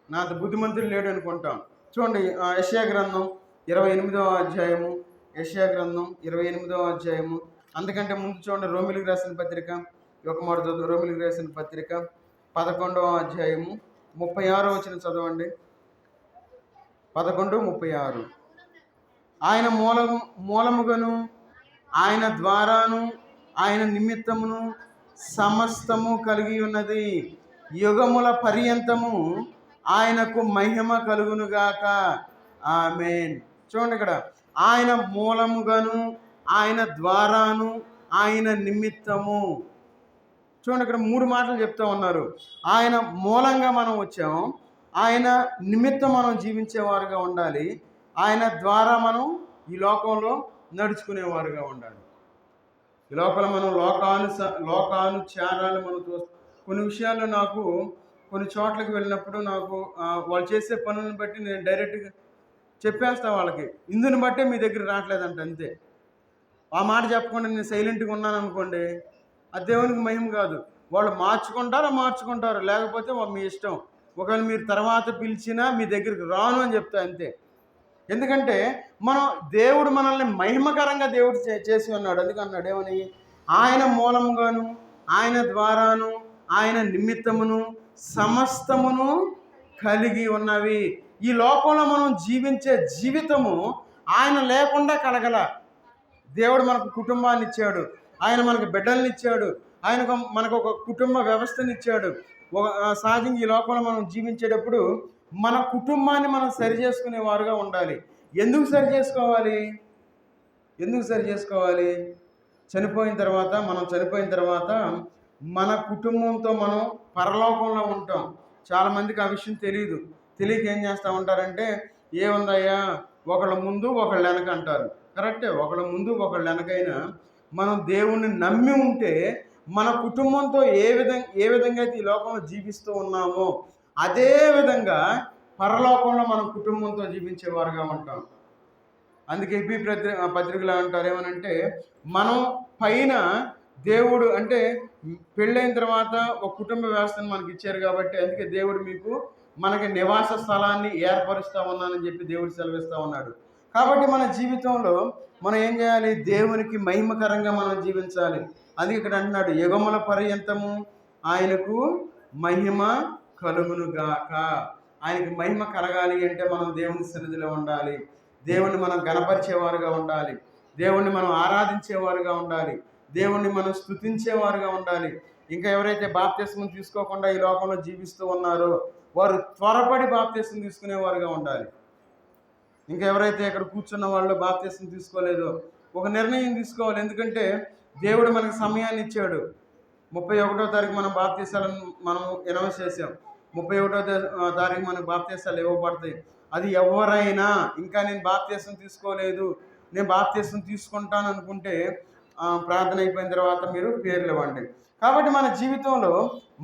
నా అంత బుద్ధిమంతులు లేడు అనుకుంటాం. చూడండి యెషయా గ్రంథం 28వ అధ్యాయము, యెషయా గ్రంథం 28వ అధ్యాయము. అందుకంటే ముందు చూడండి రోమిలికి రాసిన పత్రిక, ఒక మాట చదువు. రోమిలికి రాసిన పత్రిక 11వ అధ్యాయము 36వ వచనం చదవండి. 11:36. ఆయన మూలముగను, ఆయన ద్వారాను, ఆయన నిమిత్తమును సమస్తము కలిగి ఉన్నది. యుగముల పర్యంతము ఆయనకు మహిమ కలుగునుగాక. ఆమేన్. చూడండి ఇక్కడ, ఆయన మూలముగాను, ఆయన ద్వారాను, ఆయన నిమిత్తము. చూడండి ఇక్కడ 3 మాటలు చెప్తూ ఉన్నారు. ఆయన మూలంగా మనం వచ్చాము, ఆయన నిమిత్తం మనం జీవించేవారుగా ఉండాలి, ఆయన ద్వారా మనం ఈ లోకంలో నడుచుకునేవారుగా ఉండాలి. ఈ లోపల మనం లోకానుచారాలు మనం కొన్ని విషయాల్లో నాకు కొన్ని చోట్లకి వెళ్ళినప్పుడు నాకు వాళ్ళు చేసే పనులను బట్టి నేను డైరెక్ట్గా చెప్పేస్తా వాళ్ళకి, ఇందుని బట్టే మీ దగ్గర రావట్లేదంట, అంతే. ఆ మాట చెప్పకుండా నేను సైలెంట్గా ఉన్నాను అనుకోండి, అది దేవునికి మహిమ కాదు. వాళ్ళు మార్చుకుంటారు, లేకపోతే మీ ఇష్టం. ఒకవేళ మీరు తర్వాత పిలిచినా మీ దగ్గరికి రాను అని చెప్తా, అంతే. ఎందుకంటే దేవుడు మనల్ని మహిమకరంగా దేవుడు చేసి ఉన్నాడు. అందుకన్నాడు ఏమని, ఆయన మూలముగాను, ఆయన ద్వారాను, ఆయన నిమిత్తమును సమస్తమును కలిగి ఉన్నవి. ఈ లోకంలో మనం జీవించే జీవితము ఆయన లేకుండా కలగల. దేవుడు మనకు కుటుంబాన్ని ఇచ్చాడు, ఆయన మనకు బిడ్డల్ని ఇచ్చాడు, మనకు ఒక కుటుంబ వ్యవస్థని ఇచ్చాడు. సహజంగా ఈ లోకంలో మనం జీవించేటప్పుడు మన కుటుంబాన్ని మనం సరి చేసుకునేవారుగా ఉండాలి. ఎందుకు సరి చేసుకోవాలి? చనిపోయిన తర్వాత మన కుటుంబంతో మనం పరలోకంలో ఉంటాం. చాలామందికి ఆ విషయం తెలియక ఏం చేస్తూ ఉంటారంటే, ఏముందయ్యా ఒకళ్ళ ముందు ఒకళ్ళ వెనక అంటారు. కరెక్టే, ఒకళ్ళ ముందు ఒకళ్ళ వెనకైనా మనం దేవుణ్ణి నమ్మి ఉంటే మన కుటుంబంతో ఏ విధంగా అయితే ఈ లోకంలో జీవిస్తూ ఉన్నామో అదే విధంగా పరలోకంలో మనం కుటుంబంతో జీవించేవారుగా ఉంటాం. అందుకే ఎఫెసీ పత్రికలో అంటారు ఏమనంటే, మనం పైన దేవుడు అంటే పెళ్ళైన తర్వాత ఒక కుటుంబ వ్యవస్థను మనకి ఇచ్చారు కాబట్టి, అందుకే దేవుడు మనకి నివాస స్థలాన్ని ఏర్పరుస్తూ ఉన్నానని చెప్పి దేవుడు సెలవిస్తూ ఉన్నాడు. కాబట్టి మన జీవితంలో మనం ఏం చేయాలి? దేవునికి మహిమకరంగా మనం జీవించాలి. అందుకే ఇక్కడ అంటున్నాడు, యుగముల పర్యంతము ఆయనకు మహిమ కలుగునుగాక. ఆయనకి మహిమ కలగాలి అంటే మనం దేవుని సన్నిధిలో ఉండాలి, దేవుణ్ణి మనం గణపరిచేవారుగా ఉండాలి, దేవుణ్ణి మనం ఆరాధించేవారుగా ఉండాలి, దేవుణ్ణి మనం స్తుతించేవారుగా ఉండాలి. ఇంకా ఎవరైతే బాప్తిస్మం తీసుకోకుండా ఈ లోకంలో జీవిస్తూ ఉన్నారో వారు త్వరపడి బాప్తిస్మం తీసుకునేవారుగా ఉండాలి. ఇంకా ఎవరైతే ఇక్కడ కూర్చున్న వాళ్ళు బాప్తిస్మం తీసుకోలేదో ఒక నిర్ణయం తీసుకోవాలి. ఎందుకంటే దేవుడు మనకు సమయాన్ని ఇచ్చాడు. 31వ తారీఖు మనం బాప్తిసాలను మనం అనౌన్స్ చేసాం. 31వ తారీఖు మనకు బాప్తిసాలు ఇవ్వబడతాయి. అది ఎవరైనా ఇంకా నేను బాప్తిస్మం తీసుకోలేదు, నేను బాప్తిస్మం తీసుకుంటాను అనుకుంటే ప్రార్థన అయిపోయిన తర్వాత మీరు పేర్లు ఇవ్వండి. కాబట్టి మన జీవితంలో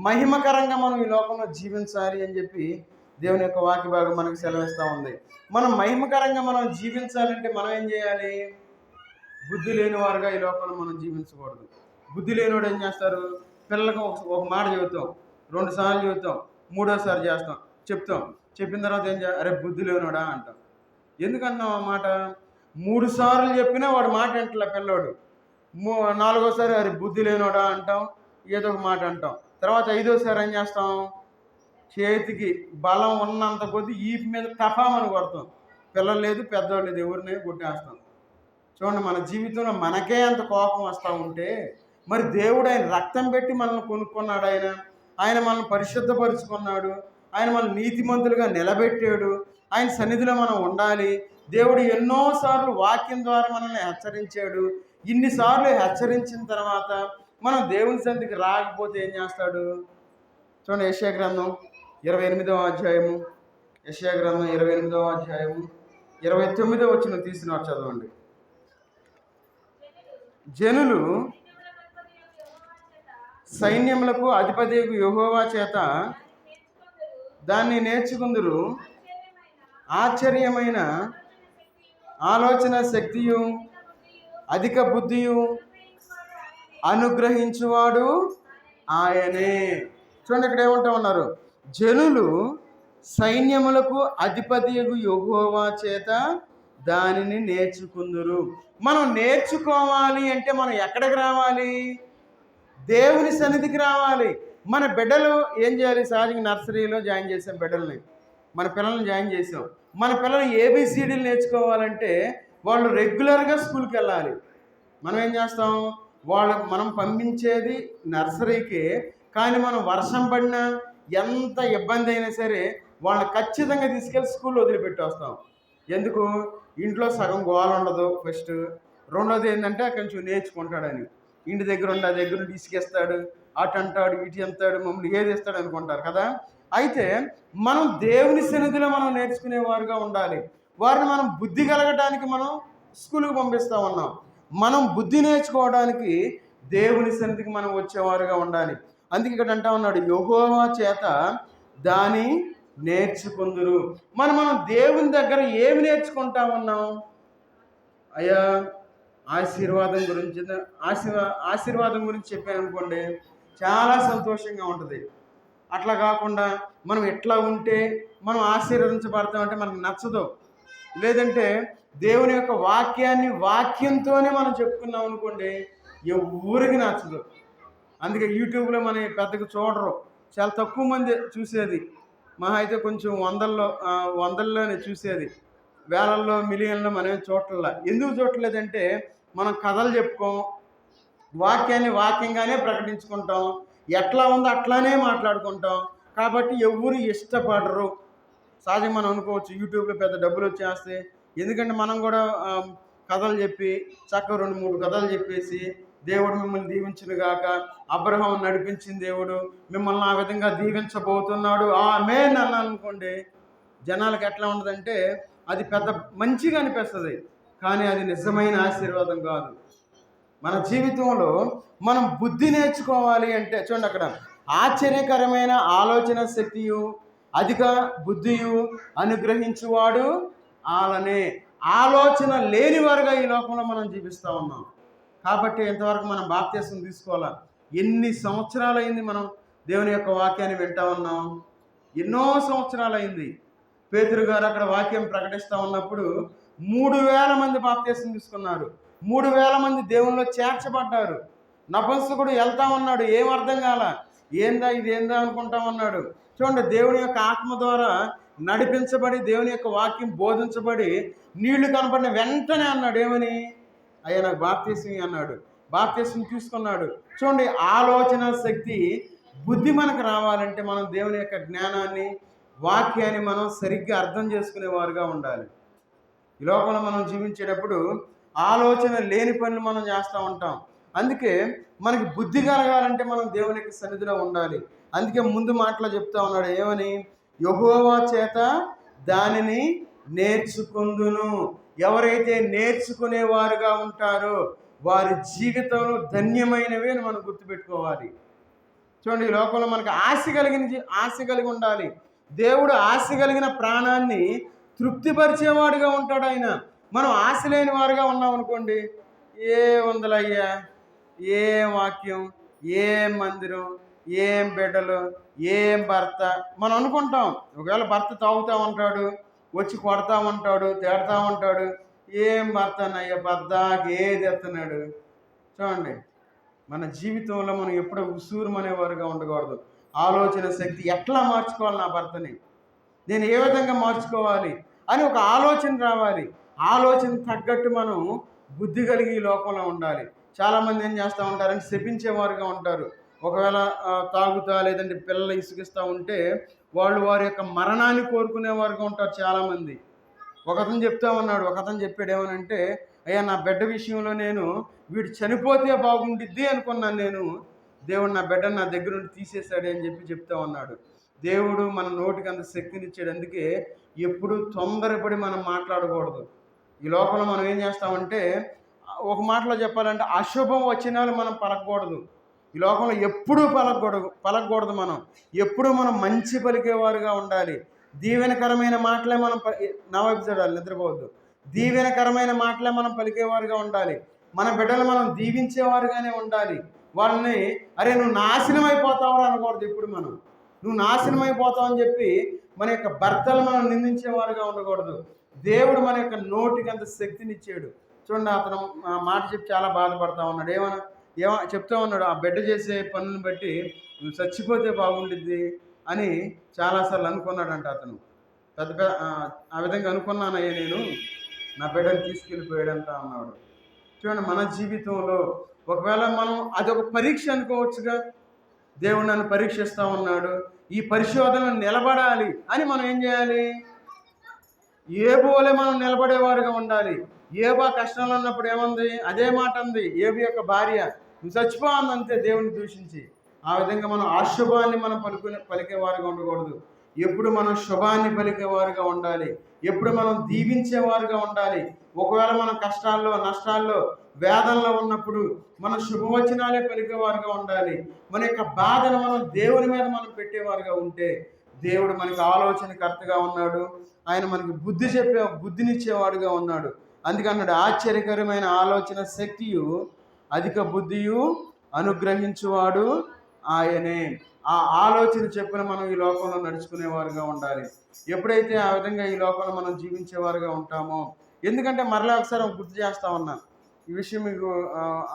మహిమకరంగా మనం ఈ లోకంలో జీవించాలి అని చెప్పి దేవుని యొక్క వాక్య భాగం మనకు సెలవిస్తూ ఉంది. మనం మహిమకరంగా మనం జీవించాలంటే మనం ఏం చేయాలి? బుద్ధి లేని వారుగా ఈ లోకంలో మనం జీవించకూడదు. బుద్ధి లేనివాడు ఏం చేస్తారు? పిల్లలకు ఒక మాట చెబుతాం, 2 సార్లు చెబుతాం, 3వసారి చెప్తాం. చెప్పిన తర్వాత ఏం చేయాలి? అరే బుద్ధి లేనివాడా అంటాం. ఎందుకన్నాం ఆ మాట? 3 సార్లు చెప్పినా వాడు మాట అంటలే పిల్లోడు. 4వసారి అరే బుద్ధి లేనివాడా అంటాం, ఏదో ఒక మాట అంటాం. తర్వాత 5వసారి ఏం చేస్తాం? చేతికి బలం ఉన్నంత కొద్దీ ఈపు మీద టపామని కొడతాం. పిల్లలు లేదు, పెద్దవాళ్ళు లేదు, ఎవరిని కొట్టేస్తాం. చూడండి, మన జీవితంలో మనకే అంత కోపం వస్తూ ఉంటే మరి దేవుడు ఆయన రక్తం పెట్టి మనల్ని కొనుక్కున్నాడు, ఆయన మనల్ని పరిశుద్ధపరుచుకున్నాడు, ఆయన మనల్ని నీతిమంతులుగా నిలబెట్టాడు, ఆయన సన్నిధిలో మనం ఉండాలి. దేవుడు ఎన్నోసార్లు వాక్యం ద్వారా మనల్ని హెచ్చరించాడు. ఇన్నిసార్లు హెచ్చరించిన తర్వాత మనం దేవుని సన్నిధికి రాకపోతే ఏం చేస్తాడు? చూడండి, యెషయా గ్రంథం 28వ అధ్యాయము, యెషయా గ్రంథం 28వ అధ్యాయము 29వ వచనం తీసినారు, చదవండి. జనులు సైన్యములకు అధిపతియగు యెహోవా చేత దాన్ని నేర్చుకుందురు. ఆశ్చర్యమైన ఆలోచన శక్తియు అధిక బుద్ధియు అనుగ్రహించువాడు ఆయనే. చూడండి, ఇక్కడ ఏమంటా ఉన్నారు? జనులు సైన్యములకు అధిపతియగు యెహోవా చేత దానిని నేర్చుకుందురు. మనం నేర్చుకోవాలి అంటే మనం ఎక్కడికి రావాలి? దేవుని సన్నిధికి రావాలి. మన బిడ్డలు ఏం చేయాలి? సహజంగా నర్సరీలో జాయిన్ చేసాం బిడ్డల్ని, మన పిల్లల్ని జాయిన్ చేసాం. మన పిల్లలు ABCDలు నేర్చుకోవాలంటే వాళ్ళు రెగ్యులర్గా స్కూల్కి వెళ్ళాలి. మనం ఏం చేస్తాం, మనం పంపించేది నర్సరీకి, కానీ మనం వర్షం పడినా ఎంత ఇబ్బంది అయినా సరే వాళ్ళని ఖచ్చితంగా తీసుకెళ్ళి స్కూల్లో వదిలిపెట్టి వస్తాం. ఎందుకు? ఇంట్లో సగం గోల ఉండదు ఫస్ట్. రెండోది ఏంటంటే కొంచెం నేర్చుకుంటాడని. ఇంటి దగ్గర ఉండి ఆ దగ్గర నుండి ఇసుకేస్తాడు, అటు అంటాడు, ఇటు అంటాడు, మమ్మల్ని ఏది ఇస్తాడు అనుకుంటారు కదా. అయితే మనం దేవుని సన్నిధిలో మనం నేర్చుకునేవారుగా ఉండాలి. వారిని మనం బుద్ధి కలగడానికి మనం స్కూల్కి పంపిస్తూ ఉన్నాం. మనం బుద్ధి నేర్చుకోవడానికి దేవుని సన్నిధికి మనం వచ్చేవారుగా ఉండాలి. అందుకే ఇక్కడ అంటా ఉన్నాడు, యెహోవా చేత దాని నేర్చుకుందురు. మనం దేవుని దగ్గర ఏమి నేర్చుకుంటా ఉన్నాం? అయ్యా ఆశీర్వాదం గురించి ఆశీర్వాదం గురించి చెప్పాను అనుకోండి, చాలా సంతోషంగా ఉంటుంది. అట్లా కాకుండా మనం ఎట్లా ఉంటే మనం ఆశీర్వదించబడతామంటే మనకు నచ్చదు. లేదంటే దేవుని యొక్క వాక్యంతోనే మనం చెప్పుకున్నాం అనుకోండి, ఎవరికి నచ్చదు. అందుకే యూట్యూబ్లో మన పెద్దగా చూడరు, చాలా తక్కువ మంది చూసేది. మహా అయితే కొంచెం వందల్లోనే చూసేది, వేలల్లో మిలియన్లో మనం చూడట్లా. ఎందుకు చూడట్లేదంటే మనం కథలు చెప్పుకోం, వాక్యంగానే ప్రకటించుకుంటాం, ఎట్లా ఉందో అట్లానే మాట్లాడుకుంటాం. కాబట్టి ఎవరు ఇష్టపడరు. సహజంగా మనం అనుకోవచ్చు యూట్యూబ్లో పెద్ద డబ్బులు వచ్చేస్తే, ఎందుకంటే మనం కూడా కథలు చెప్పి చక్కగా 2-3 కథలు చెప్పేసి దేవుడు మిమ్మల్ని దీవించును గాక, అబ్రహాం నడిపించిన దేవుడు మిమ్మల్ని ఆ విధంగా దీవించబోతున్నాడు ఆమేన్ అన్నాను అనుకోండి, జనాలకు ఎట్లా ఉండదంటే అది పెద్ద మంచిగా అనిపిస్తుంది, కానీ అది నిజమైన ఆశీర్వాదం కాదు. మన జీవితంలో మనం బుద్ధి నేర్చుకోవాలి అంటే చూడండి, అక్కడ ఆశ్చర్యకరమైన ఆలోచన శక్తియు అధిక బుద్ధియు అనుగ్రహించువాడు ఆలనే. ఆలోచన లేనివారుగా ఈ లోకంలో మనం జీవిస్తూ ఉన్నాం. కాబట్టి ఇంతవరకు మనం బాప్తిసం తీసుకోవాలా. ఎన్ని సంవత్సరాలు అయింది మనం దేవుని యొక్క వాక్యాన్ని వింటా ఉన్నాం? ఎన్నో సంవత్సరాలు అయింది. పేతురు గారు అక్కడ వాక్యం ప్రకటిస్తూ ఉన్నప్పుడు 3,000 మంది బాప్తిసం తీసుకున్నారు. 3,000 మంది దేవునిలో చేర్చబడ్డారు. నపుంసకుడు వెళ్తా ఉన్నాడు, ఏం అర్థం కాల, ఇదేందా అనుకుంటా ఉన్నాడు. చూడండి, దేవుని యొక్క ఆత్మ ద్వారా నడిపించబడి దేవుని యొక్క వాక్యం బోధించబడి నీళ్లు కనపడిన వెంటనే అన్నాడు, ఏమని? అయ్యా నాకు బాప్తిసం అన్నాడు. బాప్తిసం తీసుకున్నాడు. చూడండి, ఆలోచన శక్తి, బుద్ధి మనకు రావాలంటే మనం దేవుని యొక్క జ్ఞానాన్ని, వాక్యాన్ని మనం సరిగ్గా అర్థం చేసుకునేవారుగా ఉండాలి. ఈ లోకంలో మనం జీవించేటప్పుడు ఆలోచన లేని పనులు మనం చేస్తూ ఉంటాం. అందుకే మనకి బుద్ధి కలగాలంటే మనం దేవుని యొక్క సన్నిధిలో ఉండాలి. అందుకే ముందు మాటలో చెప్తా ఉన్నాడు, ఏమని? యెహోవా చేత దానిని నేర్చుకుందును. ఎవరైతే నేర్చుకునేవారుగా ఉంటారో వారి జీవితంలో ధన్యమైనవి అని మనం గుర్తుపెట్టుకోవాలి. చూడండి, ఈ లోకంలో మనకు ఆశ కలిగి ఉండాలి. దేవుడు ఆశ కలిగిన ప్రాణాన్ని తృప్తిపరిచేవాడుగా ఉంటాడు ఆయన. మనం ఆశ లేని వారుగా ఉన్నాం అనుకోండి, ఏ వందలయ్యా, ఏం వాక్యం, ఏం మందిరం, ఏం బిడ్డలు, ఏం భర్త మనం అనుకుంటాం. ఒకవేళ భర్త తాగుతూ ఉంటాడు, వచ్చి కొడతా ఉంటాడు, తిడతా ఉంటాడు, ఏం భర్త అన్నయ్య, బద్దాకి ఏది ఎత్తున్నాడు. చూడండి, మన జీవితంలో మనం ఎప్పుడూ ఉసూరుమనేవారుగా ఉండకూడదు. ఆలోచన శక్తి, ఎట్లా మార్చుకోవాలి నా భర్తని, నేను ఏ విధంగా మార్చుకోవాలి అని ఒక ఆలోచన రావాలి. ఆలోచన తగ్గట్టు మనం బుద్ధి కలిగి ఈ లోకంలో ఉండాలి. చాలామంది ఏం చేస్తూ ఉంటారంటే శపించేవారుగా ఉంటారు. ఒకవేళ తాగుతా లేదంటే పిల్లలు ఇసుకిస్తూ ఉంటే వారి యొక్క మరణాన్ని కోరుకునేవారుగా ఉంటారు చాలామంది. ఒకతను చెప్తా ఉన్నాడు, ఒకతను చెప్పాడు ఏమనంటే, అయ్యా నా బిడ్డ విషయంలో నేను వీడు చనిపోతే బాగుండిద్ది అనుకున్నాను, నేను దేవుడు నా బిడ్డను నా దగ్గర నుండి తీసేశాడు అని చెప్తా ఉన్నాడు. దేవుడు మన నోటికి అంత శక్తినిచ్చాడు. అందుకే ఎప్పుడు తొందరపడి మనం మాట్లాడకూడదు. ఈ లోకంలో మనం ఏం చేస్తామంటే, ఒక మాటలో చెప్పాలంటే అశుభం వచనాలు మనం పలకకూడదు. ఈ లోకంలో ఎప్పుడూ పలకకూడదు. మనం ఎప్పుడూ మనం మంచి పలికేవారుగా ఉండాలి. దీవెనకరమైన మాటలే మనం నా వైపు చూడాలి, నిద్రపోవద్దు. దీవెనకరమైన మాటలే మనం పలికేవారుగా ఉండాలి. మన బిడ్డలు మనం దీవించేవారుగానే ఉండాలి. వాళ్ళని అరే నువ్వు నాశనం అయిపోతావు అనకూడదు. ఎప్పుడు మనం నువ్వు నాశనం అయిపోతావు అని చెప్పి మన యొక్క భర్తలు మనం నిందించేవారుగా ఉండకూడదు. దేవుడు మన యొక్క నోటికి అంత శక్తినిచ్చాడు. చూడండి, అతను మాట చెప్పి చాలా బాధపడతా ఉన్నాడు. ఏమో చెప్తా ఉన్నాడు, ఆ బిడ్డ చేసే పనులను బట్టి నువ్వు చచ్చిపోతే బాగుండిద్ది అని చాలాసార్లు అనుకున్నాడంట అతను. ఆ విధంగా అనుకున్నానయ్యా నేను, నా బిడ్డను తీసుకెళ్ళిపోయాడంట అన్నాడు. చూడండి, మన జీవితంలో ఒకవేళ మనం అదొక పరీక్ష అనుకోవచ్చుగా. దేవుడు నన్ను పరీక్షిస్తూ ఉన్నాడు, ఈ పరిశోధనలు నిలబడాలి అని మనం ఏం చేయాలి? ఏబు వలె మనం నిలబడేవారుగా ఉండాలి. ఏబు ఆ కష్టంలో ఉన్నప్పుడు ఏముంది? అదే మాట ఉంది ఏబు యొక్క భార్య, నువ్వు చచ్చిపోవాలి అంతే, దేవుని దూషించి. ఆ విధంగా మనం అశుభాన్ని మనం పలికేవారుగా ఉండకూడదు. ఎప్పుడు మనం శుభాన్ని పలికేవారుగా ఉండాలి. ఎప్పుడు మనం దీవించేవారుగా ఉండాలి. ఒకవేళ మనం కష్టాల్లో, నష్టాల్లో, వేదనలో ఉన్నప్పుడు మన శుభవచనాలే పలికేవారుగా ఉండాలి. మన యొక్క బాధను మనం దేవుని మీద మనం పెట్టేవారుగా ఉంటే దేవుడు మనకి ఆలోచనకర్తగా ఉన్నాడు. ఆయన మనకి బుద్ధినిచ్చేవాడుగా ఉన్నాడు. అందుకన్నాడు, ఆశ్చర్యకరమైన ఆలోచన శక్తియు అధిక బుద్ధియు అనుగ్రహించువాడు ఆయనే. ఆ ఆలోచన చెప్పిన మనం ఈ లోకంలో నడుచుకునేవారుగా ఉండాలి. ఎప్పుడైతే ఆ విధంగా ఈ లోకంలో మనం జీవించేవారుగా ఉంటామో, ఎందుకంటే మరలా ఒకసారి గుర్తు చేస్తా ఉన్నా, ఈ విషయం మీకు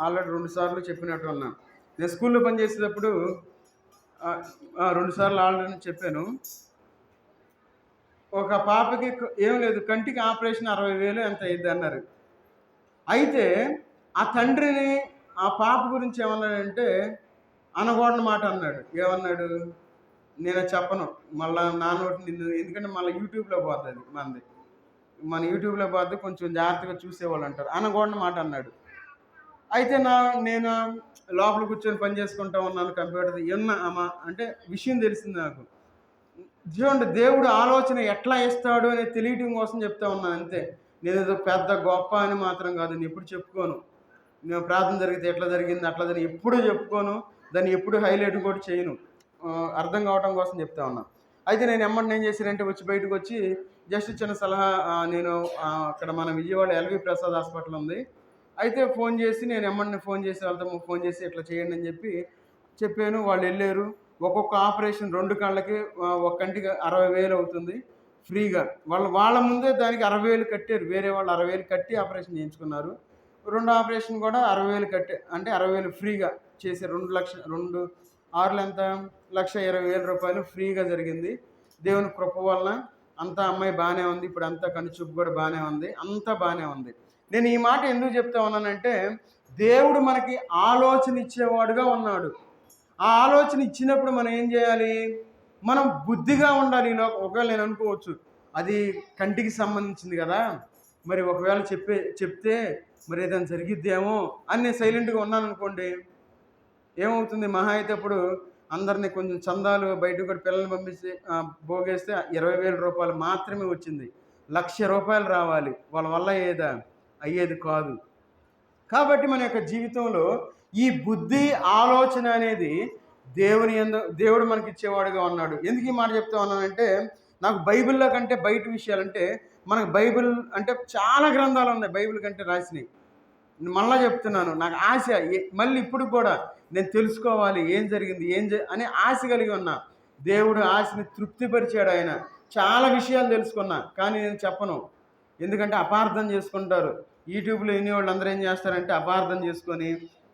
ఆల్రెడీ 2 సార్లు చెప్పినట్టు ఉన్నా. నేను స్కూల్లో పనిచేసేటప్పుడు 2 సార్లు ఆల్రెడీ చెప్పాను. ఒక పాపకి ఏం లేదు, కంటికి ఆపరేషన్ 60,000 ఎంత అయ్యిద్ది అన్నారు. అయితే ఆ తండ్రిని ఆ పాప గురించి ఏమన్నాడంటే అనకూడని మాట అన్నాడు. ఏమన్నాడు? నేను చెప్పను, మళ్ళీ నా నోటి నిన్ను, ఎందుకంటే మళ్ళీ యూట్యూబ్లో పోతుంది మనది, మన యూట్యూబ్లో పోతే కొంచెం జాగ్రత్తగా చూసేవాళ్ళు అంటారు. అనకూడని మాట అన్నాడు. అయితే నేను లోపల కూర్చొని పని చేసుకుంటా ఉన్నాను కంప్యూటర్. అమ్మ అంటే విషయం తెలిసింది నాకు. చూడండి, దేవుడు ఆలోచన ఎట్లా ఇస్తాడు అనేది తెలియటం కోసం చెప్తా ఉన్నాను అంతే. నేను ఏదో పెద్ద గొప్ప అని మాత్రం కాదు, నేను ఎప్పుడు చెప్పుకోను. నేను ప్రార్థన జరిగితే ఎట్లా జరిగింది అట్లా జరిగింది ఎప్పుడూ చెప్పుకోను, దాన్ని ఎప్పుడు హైలైట్ కూడా చేయను. అర్థం కావడం కోసం చెప్తా ఉన్నా. అయితే నేను ఏం చేశానంటే బయటకు వచ్చి జస్ట్ చిన్న సలహా, నేను అక్కడ మన విజయవాడ ఎల్వి ప్రసాద్ హాస్పిటల్ ఉంది. అయితే ఫోన్ చేసి నేను ఫోన్ చేసి వాళ్ళతో ఫోన్ చేసి ఇట్లా చేయండి అని చెప్పాను. వాళ్ళు వెళ్ళారు. ఒక్కొక్క ఆపరేషన్ 2 కళ్ళకి ఒక కంటికి 60,000 అవుతుంది ఫ్రీగా. వాళ్ళ ముందే దానికి 60,000 కట్టారు. వేరే వాళ్ళు 60,000 కట్టి ఆపరేషన్ చేయించుకున్నారు. 2 ఆపరేషన్ కూడా 60,000 కట్టే, అంటే 60,000 ఫ్రీగా చేసే 2 6 ఎంత, 1,20,000 రూపాయలు ఫ్రీగా జరిగింది. దేవుని కృప వలన అంతా అమ్మాయి బాగానే ఉంది. ఇప్పుడు అంతా కనుచూపు కూడా బాగానే ఉంది, అంతా బాగానే ఉంది. నేను ఈ మాట ఎందుకు చెప్తా ఉన్నానంటే, దేవుడు మనకి ఆలోచన ఇచ్చేవాడుగా ఉన్నాడు. ఆ ఆలోచన ఇచ్చినప్పుడు మనం ఏం చేయాలి? మనం బుద్ధిగా ఉండాలి. ఒకవేళ నేను అనుకోవచ్చు, అది కంటికి సంబంధించింది కదా, మరి ఒకవేళ చెప్తే మరి ఏదైనా జరిగిద్దేమో అని నేను సైలెంట్గా ఉన్నాను అనుకోండి, ఏమవుతుంది? మహా అయితే అప్పుడు అందరినీ కొంచెం చందాలు బయటకు కూడా పిల్లల్ని పంపిస్తే భోగేస్తే 20,000 రూపాయలు మాత్రమే వచ్చింది. 1,00,000 రూపాయలు రావాలి, వాళ్ళ వల్ల అయ్యేది కాదు. కాబట్టి మన యొక్క జీవితంలో ఈ బుద్ధి ఆలోచన అనేది దేవుడు మనకి ఇచ్చేవాడుగా ఉన్నాడు. ఎందుకు ఈ మాట చెప్తా ఉన్నానంటే, నాకు బైబిల్లో కంటే బయట విషయాలంటే, మనకు బైబిల్ అంటే చాలా గ్రంథాలు ఉన్నాయి బైబిల్ కంటే రాసినవి. మళ్ళా చెప్తున్నాను, నాకు ఆశ, మళ్ళీ ఇప్పుడు కూడా నేను తెలుసుకోవాలి ఏం జరిగింది అనే ఆశ కలిగి ఉన్నా. దేవుడు ఆశని తృప్తిపరిచాడు. ఆయన చాలా విషయాలు తెలుసుకున్నా, కానీ నేను చెప్పను. ఎందుకంటే అపార్థం చేసుకుంటారు. యూట్యూబ్లో వినేవాళ్ళు అందరూ ఏం చేస్తారంటే అపార్థం చేసుకొని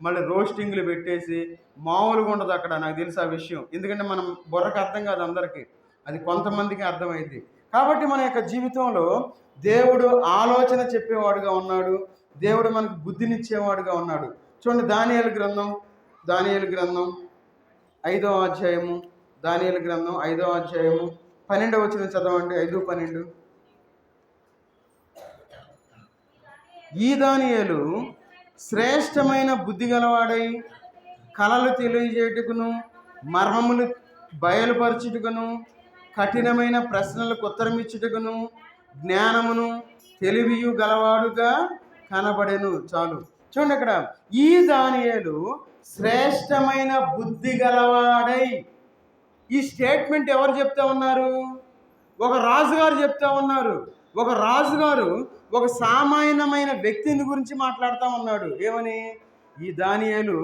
మళ్ళీ రోస్టింగ్లు పెట్టేసి మామూలుగా ఉండదు అక్కడ. నాకు తెలుసు ఆ విషయం, ఎందుకంటే మనం బుర్రకు అర్థం కాదు అందరికీ, అది కొంతమందికి అర్థమైంది. కాబట్టి మన యొక్క జీవితంలో దేవుడు ఆలోచన చెప్పేవాడుగా ఉన్నాడు. దేవుడు మనకు బుద్ధినిచ్చేవాడుగా ఉన్నాడు. చూడండి, దానియేలు గ్రంథం 5వ అధ్యాయము, దానియేలు గ్రంథం 5వ అధ్యాయము 12వ వచనం చదవండి. 5:12. ఈ దానియేలు శ్రేష్టమైన బుద్ధి గలవాడై కలలు తెలియజేయుటకును, మర్మములు బయలుపరచుటకును, కఠినమైన ప్రశ్నలకు ఉత్తరమిచ్చుటకును, జ్ఞానమును తెలివియు గలవాడుగా కనబడెను. చాలు. చూడండి, అక్కడ ఈ దానియేలు శ్రేష్టమైన బుద్ధి గలవాడై, ఈ స్టేట్మెంట్ ఎవరు చెప్తా ఉన్నారు? ఒక రాజుగారు చెప్తా ఉన్నారు. ఒక రాజుగారు ఒక సామాన్యమైన వ్యక్తిని గురించి మాట్లాడుతూ ఉన్నాడు. ఏమని? ఈ దానియేలు